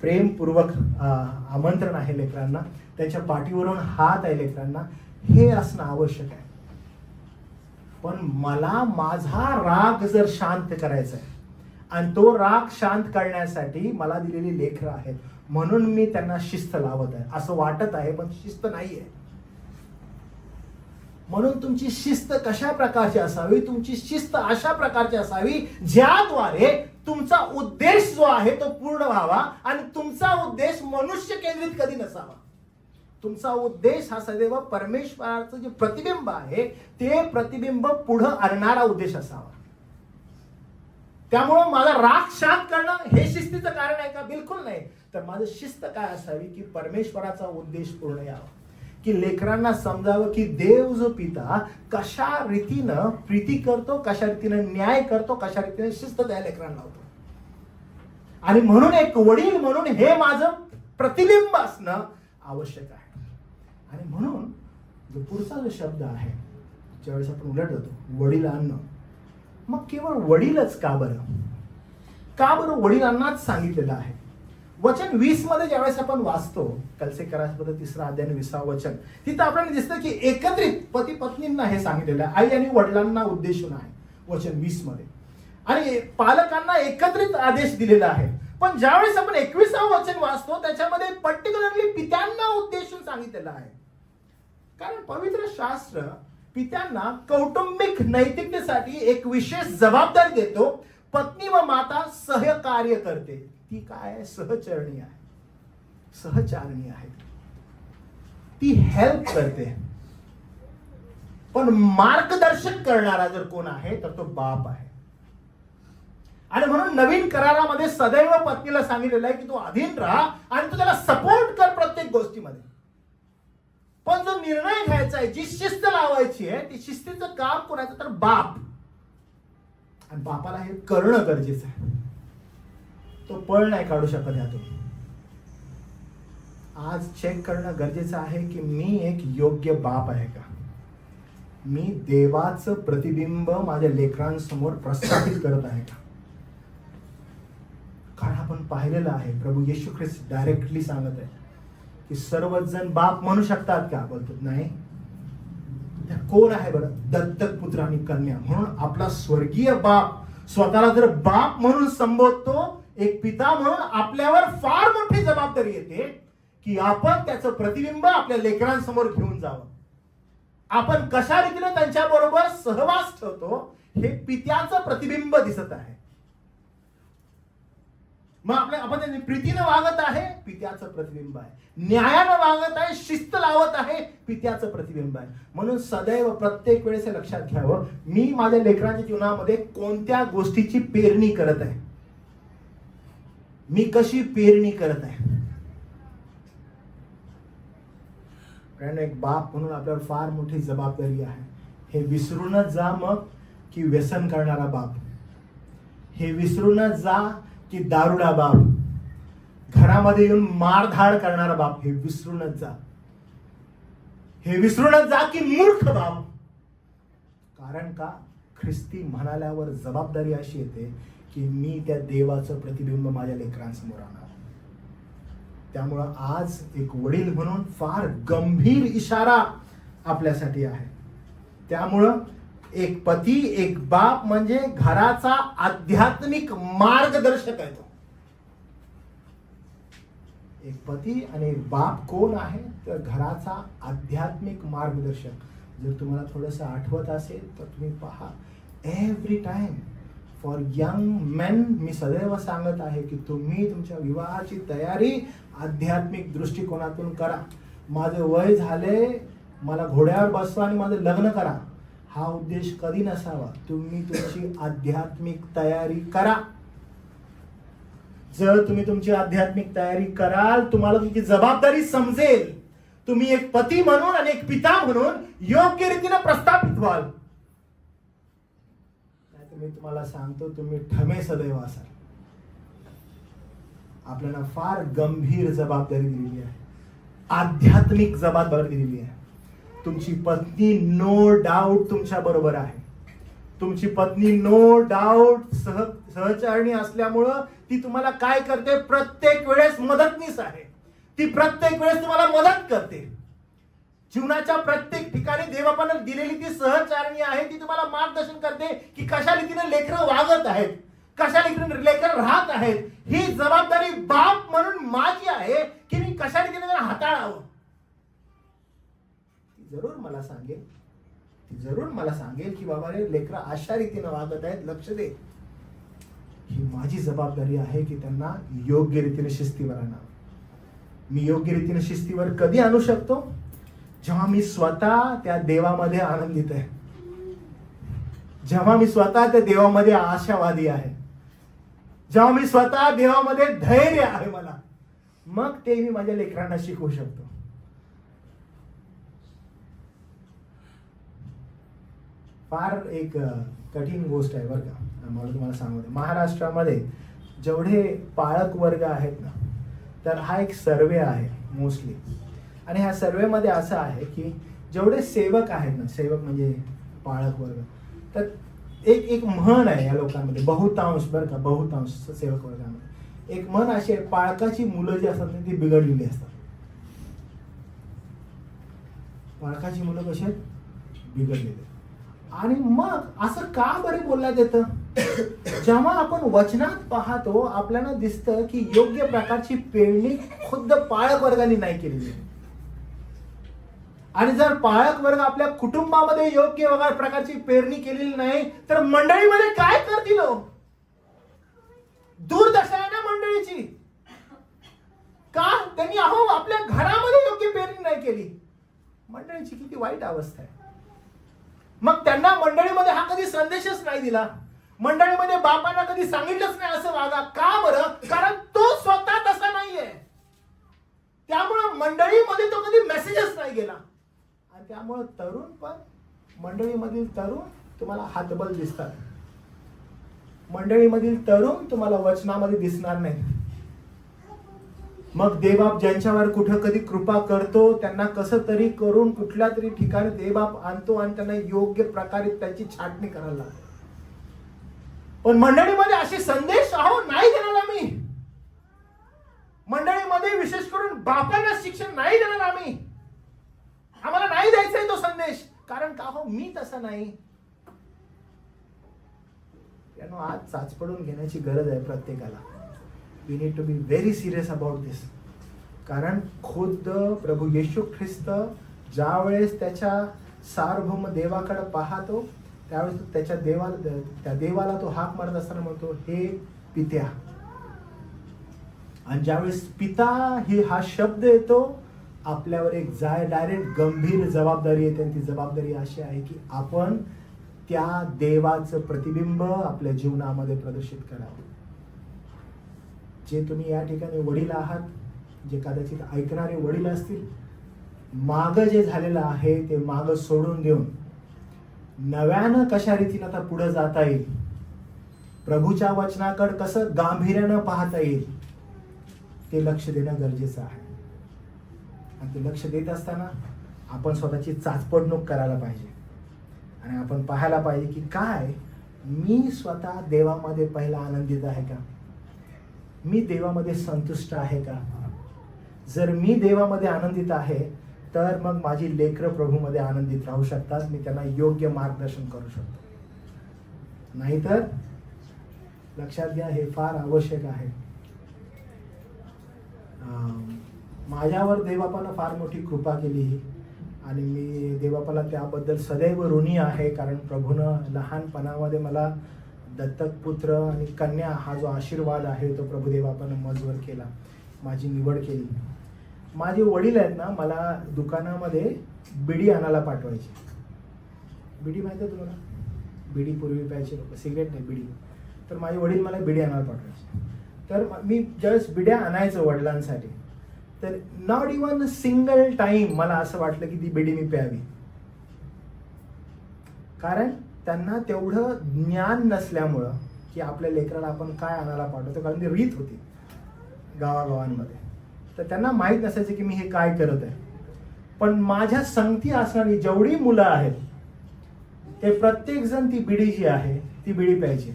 प्रेमपूर्वक आमंत्रण आहे लेकरांना, त्यांच्या पाठीवरून हात आहे लेकरांना, हे असणं आवश्यक आहे. पण मला माझा राग जर शांत करायचा आहे आणि तो राग शांत करण्यासाठी मला दिलेली लेकरं आहेत म्हणून मी त्यांना शिस्त लावत आहे असं वाटत आहे, पण शिस्त नाहीये. म्हणून तुमची शिस्त कशा प्रकारची असावी? तुमची शिस्त अशा प्रकारची असावी ज्याद्वारे तुमचा उद्देश जो आहे तो पूर्ण व्हावा आणि तुमचा उद्देश मनुष्य केंद्रित कधी नसावा. तुमचा उद्देश हा सदैव परमेश्वराचं जे प्रतिबिंब आहे ते प्रतिबिंब पुढे आणणारा उद्देश असावा. त्यामुळं माझा राग शांत करणं हे शिस्तीचं कारण आहे का? बिलकुल नाही. तर माझं शिस्त काय असावी की परमेश्वराचा उद्देश पूर्ण यावा, की लेकरांना समजावं की देव जो पिता कशा रीतीनं प्रीती करतो, कशा रीतीनं न्याय करतो, कशा रीतीने शिस्त त्या लेकरांना लावतो. आणि म्हणून एक वडील म्हणून हे माझं प्रतिबिंब असणं आवश्यक आहे. आणि म्हणून जो पुढचा जो शब्द आहे ज्यावेळेस आपण उलट जातो वडिलांना, मग केवळ वडीलच का बरं? का बरं वडिलांनाच सांगितलेलं आहे? वचन 20 मध्ये ज्यावेळेस आपण वाचतो कलसे करासपत्र 3 अध्याय 20 वचन, तिथं आपल्याला दिसतं की एकत्रित पती पत्नींना हे सांगितलेलं आहे. आई आणि वडिलांना उद्देशून आहे वचन 20 मध्ये, आणि पालकांना एकत्रित आदेश दिलेला आहे. पण ज्यावेळेस आपण 21 वचन वाचतो त्याच्यामध्ये पर्टिक्युलरली पित्यांना उद्देशून सांगितलेलं आहे. कारण पवित्र शास्त्र पित्यांना कौटुंबिक नैतिकतेसाठी एक विशेष जबाबदारी देतो. पत्नी व माता सहकार्य करते. ती काय? सहचरणी आहे, सहचारणी आहे. ती हेल्प करते. पण मार्गदर्शक करणारा जर कोण आहे तर तो बाप आहे. आणि म्हणून नवीन करारामध्ये सदैव पत्नीला सांगितलेलं आहे की तू अधीन राहा आणि तू त्याला सपोर्ट कर प्रत्येक गोष्टीमध्ये. पण जो निर्णय घ्यायचा आहे, जी शिस्त लावायची आहे, ती शिस्तीचं काम कोणाचं? तर बाप. आणि बापाला हे करणं गरजेचं आहे. तो पळ नाही काढू शकत यातून. आज चेक करणं गरजेचं आहे की मी एक योग्य बाप आहे का? मी देवाचं प्रतिबिंब माझ्या लेकरांसमोर प्रस्थापित करत आहे का? कारण आपण पाहिलेलं आहे प्रभू येशू ख्रिस्त डायरेक्टली सांगत आहे की सर्वच जण बाप म्हणू शकतात का? बोलतात नाही. कोण आहे बरं? दत्तक पुत्र आणि कन्या. म्हणून आपला स्वर्गीय बाप स्वतःला जर बाप म्हणून संबोधतो, एक पिता म्हणून आपल्यावर फार मोठी जबाबदारी येते की आपण त्याचं प्रतिबिंब आपल्या लेकरांसमोर घेऊन जावं. आपण कशा रीतीने त्यांच्या बरोबर सहवास ठेवतो हे पित्याचं प्रतिबिंब दिसत आहे. मग आपण प्रीतीनं वागत आहे, पित्याचं प्रतिबिंब आहे. न्यायानं वागत आहे, शिस्त लावत आहे, पित्याचं प्रतिबिंब आहे. म्हणून सदैव प्रत्येक वेळेस लक्षात घ्यावं, मी माझ्या लेकरांच्या जीवनामध्ये कोणत्या गोष्टीची पेरणी करत आहे, मी कशी पेरणी करत आहे. कारण एक बाप म्हणून आपल्यावर फार मोठी जबाबदारी आहे. हे विसरूनच जा मग की व्यसन करणारा बाप, हे विसरूनच जा की दारुडा बाप, घरामध्ये येऊन मारधाड करणारा बाप, हे विसरूनच जा. हे विसरूनच जा की मूर्ख बाप. कारण का? ख्रिस्ती म्हणाल्यावर जबाबदारी अशी येते की मी त्या देवाचं प्रतिबिंब माझ्या लेकरांसमोर आणणार. त्यामुळं आज एक वडील म्हणून फार गंभीर इशारा आपल्यासाठी आहे. त्यामुळं एक पती, एक बाप म्हणजे घराचा आध्यात्मिक मार्गदर्शक आहे. तो एक पती आणि एक बाप कोण आहे? तर घराचा आध्यात्मिक मार्गदर्शक. जर तुम्हाला थोडंसं आठवत असेल तर तुम्ही पहा, every time for young men मी सदैव सांगत आहे की तुम्ही तुमच्या विवाहाची तयारी आध्यात्मिक दृष्टिकोनातून करा. माझं वय झाले, मला घोड्यावर बसवा आणि माझं लग्न करा, हा उद्देश कधी नसावा. तुम्ही तुमची आध्यात्मिक तयारी करा. जर तुम्ही तुमची आध्यात्मिक तयारी कराल, तुम्हाला तुमची जबाबदारी समजेल, तुम्ही एक पती म्हणून आणि एक पिता म्हणून योग्य रीतीने प्रस्थापित व्हाल. मी तुम्हाला सांगतो, तुम्ही ठमे सदैव असाल. आपल्याला फार गंभीर जबाबदारी दिलेली आहे, आध्यात्मिक जबाबदारी दिलेली आहे. तुमची पत्नी नो डाऊट तुमच्या बरोबर आहे. तुमची पत्नी नो डाऊट सहचारणी असल्यामुळं ती तुम्हाला काय करते? प्रत्येक वेळेस मदतनीस आहे. ती प्रत्येक वेळेस तुम्हाला मदत करते. जीवनाच्या प्रत्येक ठिकाणी देवापाने दिलेली ती सहचारणी आहे. ती तुम्हाला मार्गदर्शन करते की कशा रीतीने लेकरं वागत आहेत, कशा रीतीने लेकरं राहत आहेत. ही जबाबदारी बाप म्हणून माझी आहे की मी कशा रीतीने त्यांना हाताळावं. जरूर मला सांगेल की बाबा रे लेकरं अशा रीतीने वागत आहेत, लक्ष दे. ही माझी जबाबदारी आहे की त्यांना योग्य रीतीने शिस्तीवर आणावं. मी योग्य रीतीने शिस्तीवर कधी आणू शकतो? जेव्हा मी स्वतः त्या देवामध्ये आनंदित आहे, जेव्हा मी स्वतः त्या देवामध्ये आशावादी आहे, जेव्हा मी स्वतः देवामध्ये धैर्य आहे मला, मग ते मी माझ्या लेकरांना शिकवू शकतो. फार एक कठीण गोष्ट आहे बरं का. मला तुम्हाला सांगू दे, महाराष्ट्रामध्ये जेवढे पाळक वर्ग आहेत ना, तर हा एक सर्वे आहे मोस्टली. आणि ह्या सर्वेमध्ये असं आहे की जेवढे सेवक आहेत ना, सेवक म्हणजे पाळक वर्ग, तर एक एक म्हण आहे या लोकांमध्ये, बहुतांश बरं का, बहुतांश सेवक वर्गामध्ये एक म्हण अशी आहे, पाळकाची मुलं जी असतात ना ती बिघडलेली असतात. पाळकाची मुलं कशी आहेत? बिघडलेली. आणि मग असं का बरे बोलण्यात येतं? जेव्हा आपण वचनात पाहतो आपल्याला दिसतं की योग्य प्रकारची पेरणी खुद्द पाळक वर्गाने नाही केलेली. आणि जर पाळक वर्ग आपल्या कुटुंबामध्ये योग्य प्रकारची पेरणी केलेली नाही तर मंडळीमध्ये काय करतील? दुर्दशा आहे ना मंडळीची. का? त्यांनी आपल्या घरामध्ये योग्य पेरणी नाही केली. मंडळीची किती वाईट अवस्था आहे. मग त्यांना मंडळीमध्ये हा कधी संदेशच नाही दिला, मंडळीमध्ये बापांना कधी सांगितलंच नाही असं वागा. का बरं? कारण तो स्वतः तसा नाहीये, त्यामुळे मंडळीमध्ये तो कधी मेसेजच नाही गेला. आणि त्यामुळे तरुण पण, मंडळीमधील तरुण तुम्हाला हातबल दिसतात, मंडळीमधील तरुण तुम्हाला वचनामध्ये दिसणार नाही. मग देवबाप ज्यांच्यावर कुठं कधी कृपा करतो त्यांना कसं तरी करून कुठल्या तरी ठिकाणी देवबाप आणतो आणि त्यांना योग्य प्रकारे त्याची छाटणी करायला लागते. पण मंडळीमध्ये असे संदेश नाही देणार आम्ही. मंडळीमध्ये विशेष करून बापांना शिक्षण नाही देणार आम्ही. आम्हाला नाही द्यायचा तो संदेश. कारण का मी तसा नाही. आज चाचपडून घेण्याची गरज आहे प्रत्येकाला. We need to be very serious about this. कारण खुद्द प्रभू येशू ख्रिस्त ज्या वेळेस त्याच्या सार्वभौम देवाकडे पाहतो त्यावेळेस त्याच्या त्या देवाला तो हाक मारत असताना म्हणतो, हे पित्या. आणि ज्यावेळेस पिता हा शब्द येतो आपल्यावर एक डायरेक्ट गंभीर जबाबदारी येते. आणि ती जबाबदारी अशी आहे की आपण त्या देवाचं प्रतिबिंब आपल्या जीवनामध्ये प्रदर्शित करावं. जे तुम्ही या ठिकाणी वडील आहात, जे कदाचित ऐकणारे वडील असतील, माग जे झालेलं आहे ते माग सोडून देऊन नव्यानं कशा रीतीनं आता पुढे जाता येईल, प्रभूच्या वचनाकडे कसं गांभीर्यानं पाहता येईल ते लक्ष देणं गरजेचं आहे. आणि ते लक्ष देत असताना आपण स्वतःची चाचपडणूक करायला पाहिजे. आणि आपण पाहायला पाहिजे की काय मी स्वतः देवामध्ये पहिला आनंदित आहे का, मी देवामध्ये संतुष्ट आहे का. जर मी देवामध्ये आनंदित आहे तर मग माझी लेकरं प्रभूमध्ये आनंदित राहू शकतात. मी त्यांना योग्य मार्गदर्शन करू शकतो. नाहीतर लक्षात घ्या, हे फार आवश्यक आहे. माझ्यावर देवबापानं फार मोठी कृपा केली आणि मी देवबापाला त्याबद्दल सदैव ऋणी आहे. कारण प्रभूनं लहानपणामध्ये मला दत्तक पुत्र आणि कन्या हा जो आशीर्वाद आहे तो प्रभुदेवापानं मजवर केला, माझी निवड केली. माझे वडील आहेत ना, मला दुकानामध्ये बिडी आणायला पाठवायचे. बिडी माहिती आहे तुम्हाला? बिडी पूर्वी प्यायचे लोक, सिगरेट नाही, बिडी. तर माझे वडील मला बिडी आणायला पाठवायचे. तर मी ज्यावेळेस बिड्या आणायचो वडिलांसाठी, तर नॉट इवन सिंगल टाइम मला असं वाटलं की ती बिडी मी प्यावी. कारण त्यांना तेवढं ज्ञान नसल्यामुळं की आपल्या लेकराला आपण काय आणायला पाठवतो. कारण ती रीत होती गावागावांमध्ये, तर त्यांना माहीत नसायचं की मी हे काय करत आहे. पण माझ्या संगती असणारी जेवढी मुलं आहेत ते प्रत्येक जण ती बिडी जी आहे ती बिडी प्यायची.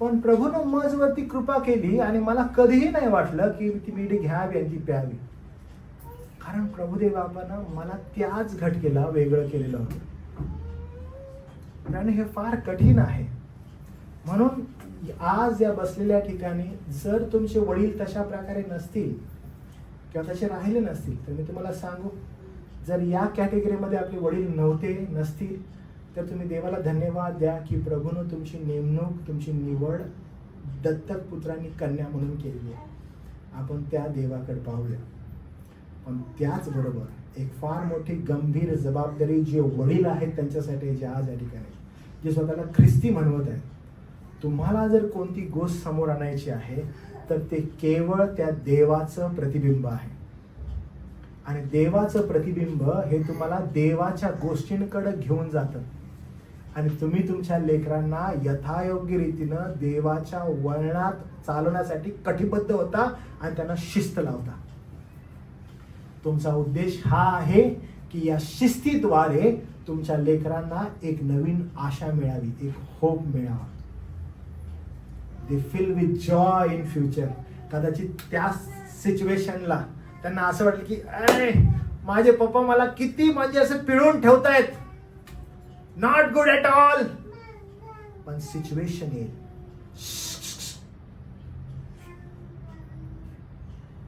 पण प्रभूनं माझ्यावरती कृपा केली आणि मला कधीही नाही वाटलं की ती बिडी घ्यावी आणि ती प्यावी. कारण प्रभुदेवानं मला त्याच घटकेला वेगळं केलेलं होतं. आणि हे फार कठीण आहे. म्हणून आज या बसलेल्या ठिकाणी जर तुमचे वडील तशा प्रकारे नसतील किंवा तसे राहिले नसतील तर मी तुम्हाला सांगू, जर या कॅटेगरीमध्ये आपले वडील नसतील तर तुम्ही देवाला धन्यवाद द्या की प्रभूनं तुमची नेमणूक, तुमची निवड दत्तक पुत्रांनी कन्या म्हणून केलेली आहे. आपण त्या देवाकडे पाहूया. पण त्याचबरोबर एक फार मोठी गंभीर जबाबदारी जे वडील आहेत त्यांच्यासाठी जे आज या ठिकाणी जे स्वतःला ख्रिस्ती म्हणवत आहेत. तुम्हाला जर कोणती गोष्ट समोर आणायची आहे तर ते केवळ त्या देवाचं प्रतिबिंब आहे. आणि देवाचं प्रतिबिंब हे तुम्हाला देवाच्या गोष्टींकडे घेऊन जातं आणि तुम्ही तुमच्या लेकरांना यथायोग्य रीतीनं देवाच्या वळणात चालवण्यासाठी कटिबद्ध होता आणि त्यांना शिस्त लावता. तुमचा उद्देश हा आहे की या शिस्तीद्वारे तुमच्या लेकरांना एक नवीन आशा मिळावी, एक होप मिळावा. They feel with joy in future. कदाचित त्या सिच्युएशनला त्यांना असं वाटलं की अरे माझे पप्पा मला किती म्हणजे असं पिळून ठेवतायत, नॉट गुड ॲट ऑल. पण सिच्युएशन येईल,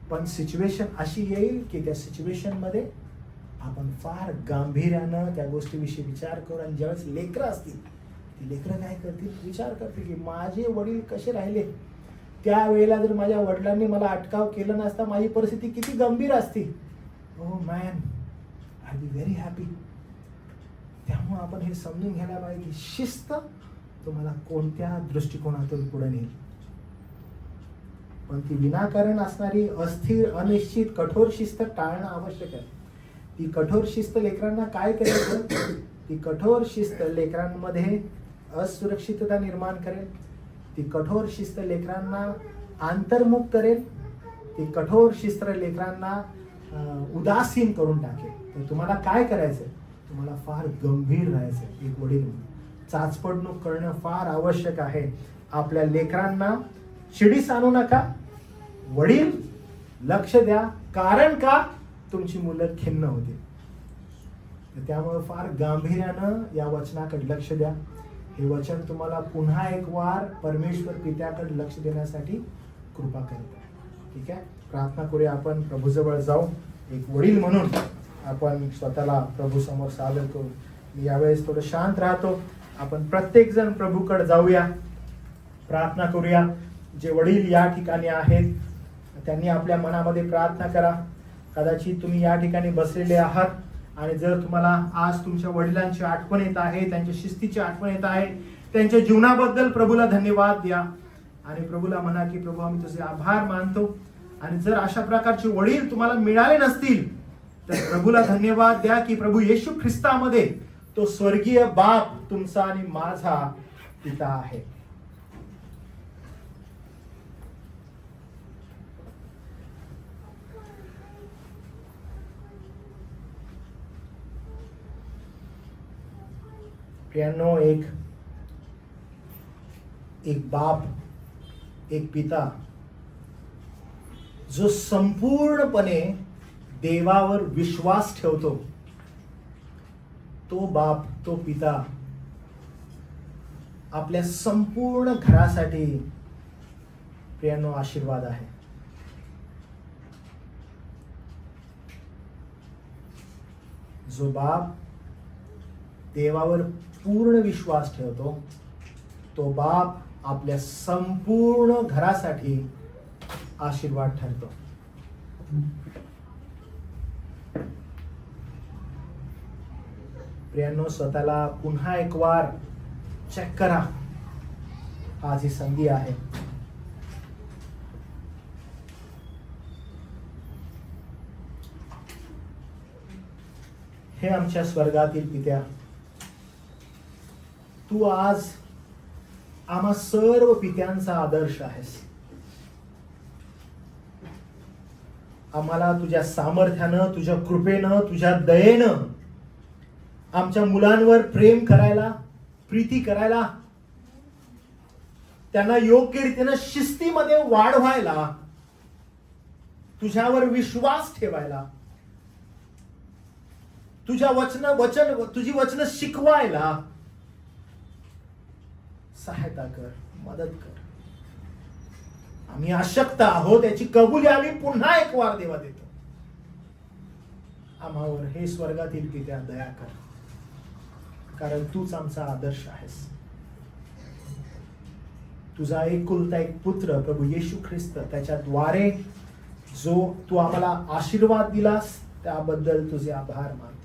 पण सिच्युएशन अशी येईल की त्या सिच्युएशन मध्ये आपण फार गांभीर्यानं त्या गोष्टीविषयी विचार करू. आणि ज्यावेळेस लेकरं असतील, ती लेकरं काय करतील, विचार करतील की माझे वडील कसे राहिले, त्यावेळेला जर माझ्या वडिलांनी मला अटकाव केलं नसता माझी परिस्थिती किती गंभीर असती. Oh man, I be very happy. त्यामुळे आपण हे समजून घ्यायला पाहिजे की शिस्त तुम्हाला कोणत्या दृष्टिकोनातून पुढे नेईल. पण ती विनाकारण असणारी अस्थिर, अनिश्चित, कठोर शिस्त टाळणं आवश्यक आहे. ती कठोर शिस्त लेकरांना काय करायचं, ती कठोर शिस्त लेकरांमध्ये असुरक्षितता निर्माण करेल. ती कठोर शिस्त लेकरांना अंतर्मुख करेल. ती कठोर शिस्त लेकरांना उदासीन करून टाकेल. तर तुम्हाला काय करायचं, तुम्हाला फार गंभीर राहायचं एक वडील म्हणून. चाचपडणूक करणं फार आवश्यक आहे. आपल्या लेकरांना शिडीस आणू नका. वडील लक्ष द्या. कारण का, तुमची मुलं खिन्न होतील. त्यामुळे फार गांभीर्यानं या वचनाकडे लक्ष द्या. हे वचन तुम्हाला पुन्हा एक वार परमेश्वर पित्याकडे लक्ष देण्यासाठी कृपा करत आहे. ठीक आहे, प्रार्थना करूया. आपण प्रभूजवळ जाऊ. एक वडील म्हणून आपण स्वतःला प्रभू समोर सादर करू. मी यावेळेस थोडं शांत राहतो. आपण प्रत्येक जण प्रभूकडे जाऊया, प्रार्थना करूया. जे वडील या ठिकाणी आहेत त्यांनी आपल्या मनामध्ये प्रार्थना करा. कदाचित तुम्ही या ठिकाणी बसलेले आहात आणि जर तुम्हाला आज तुमच्या वडिलांची आठवण येत आहे, त्यांच्या शिस्तीची आठवण येत आहे, त्यांच्या जीवनाबद्दल प्रभूला धन्यवाद द्या आणि प्रभूला म्हणा की प्रभू आम्ही तुझे आभार मानतो. आणि जर अशा प्रकारचे वडील तुम्हाला मिळाले नसतील तर प्रभूला धन्यवाद द्या की प्रभू येशू ख्रिस्तामध्ये तो स्वर्गीय बाप तुमचा आणि माझा पिता आहे. प्रियांनो, एक बाप, एक पिता जो संपूर्णपणे देवावर विश्वास ठेवतो, तो बाप, तो पिता आपल्या संपूर्ण घरासाठी प्रियांनो आशीर्वाद आहे. जो बाप देवावर पूर्ण विश्वास ठेवतो, तो बाप आपल्या संपूर्ण घरासाठी आशीर्वाद ठरतो. प्रियांनो, स्वतःला पुन्हा एक वार चेक करा. आज ही संधी आहे. हे आमच्या स्वर्गातील पित्या, तू आज आम्हा सर्व पित्यांचा आदर्श आहेस. आम्हाला तुझ्या सामर्थ्यानं, तुझ्या कृपेनं, तुझ्या दयेनं आमच्या मुलांवर प्रेम करायला, प्रीती करायला, त्यांना योग्य रीतीनं शिस्तीमध्ये वाढवायला, तुझ्यावर विश्वास ठेवायला, तुझी वचन शिकवायला सहायता कर, मदत कर. आम्ही अशक्त आहोत याची कबुली आम्ही पुन्हा एक वार देवा देतो. आम्हावर हे स्वर्गातील पित्या दया कर. कारण तूच आमचा आदर्श आहेस. तुझा एकुलता एक पुत्र प्रभू येशू ख्रिस्त, त्याच्याद्वारे जो तू आम्हाला आशीर्वाद दिलास त्याबद्दल तुझे आभार मानतो.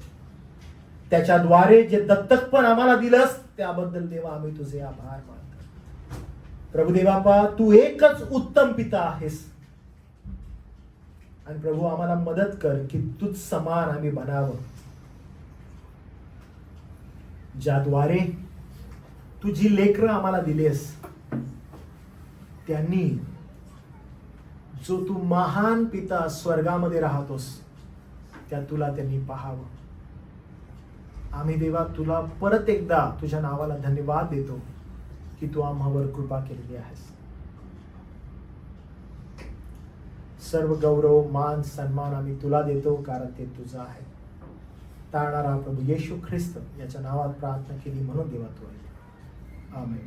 त्याच्याद्वारे जे दत्तक पण आम्हाला दिलंस त्याबद्दल देवा आम्ही तुझे आभार मानतो. प्रभू देवापा, तू एकच उत्तम पिता आहेस. आणि प्रभू आम्हाला मदत कर की तुझ समान आम्ही बनावं, ज्याद्वारे तुझी लेकरं आम्हाला दिलेस त्यांनी जो तू महान पिता स्वर्गामध्ये राहतोस त्या तुला त्यांनी पाहावं. आम्ही देवा तुला परत एकदा तुझ्या नावाला धन्यवाद देतो की तू आम्हावर कृपा केलेली आहेस. सर्व गौरव मान सन्मान आम्ही तुला देतो कारण ते तुझं आहे. तारणारा प्रभू येशू ख्रिस्त याच्या नावात प्रार्थना केली म्हणून देवा तू आहे. आमेन.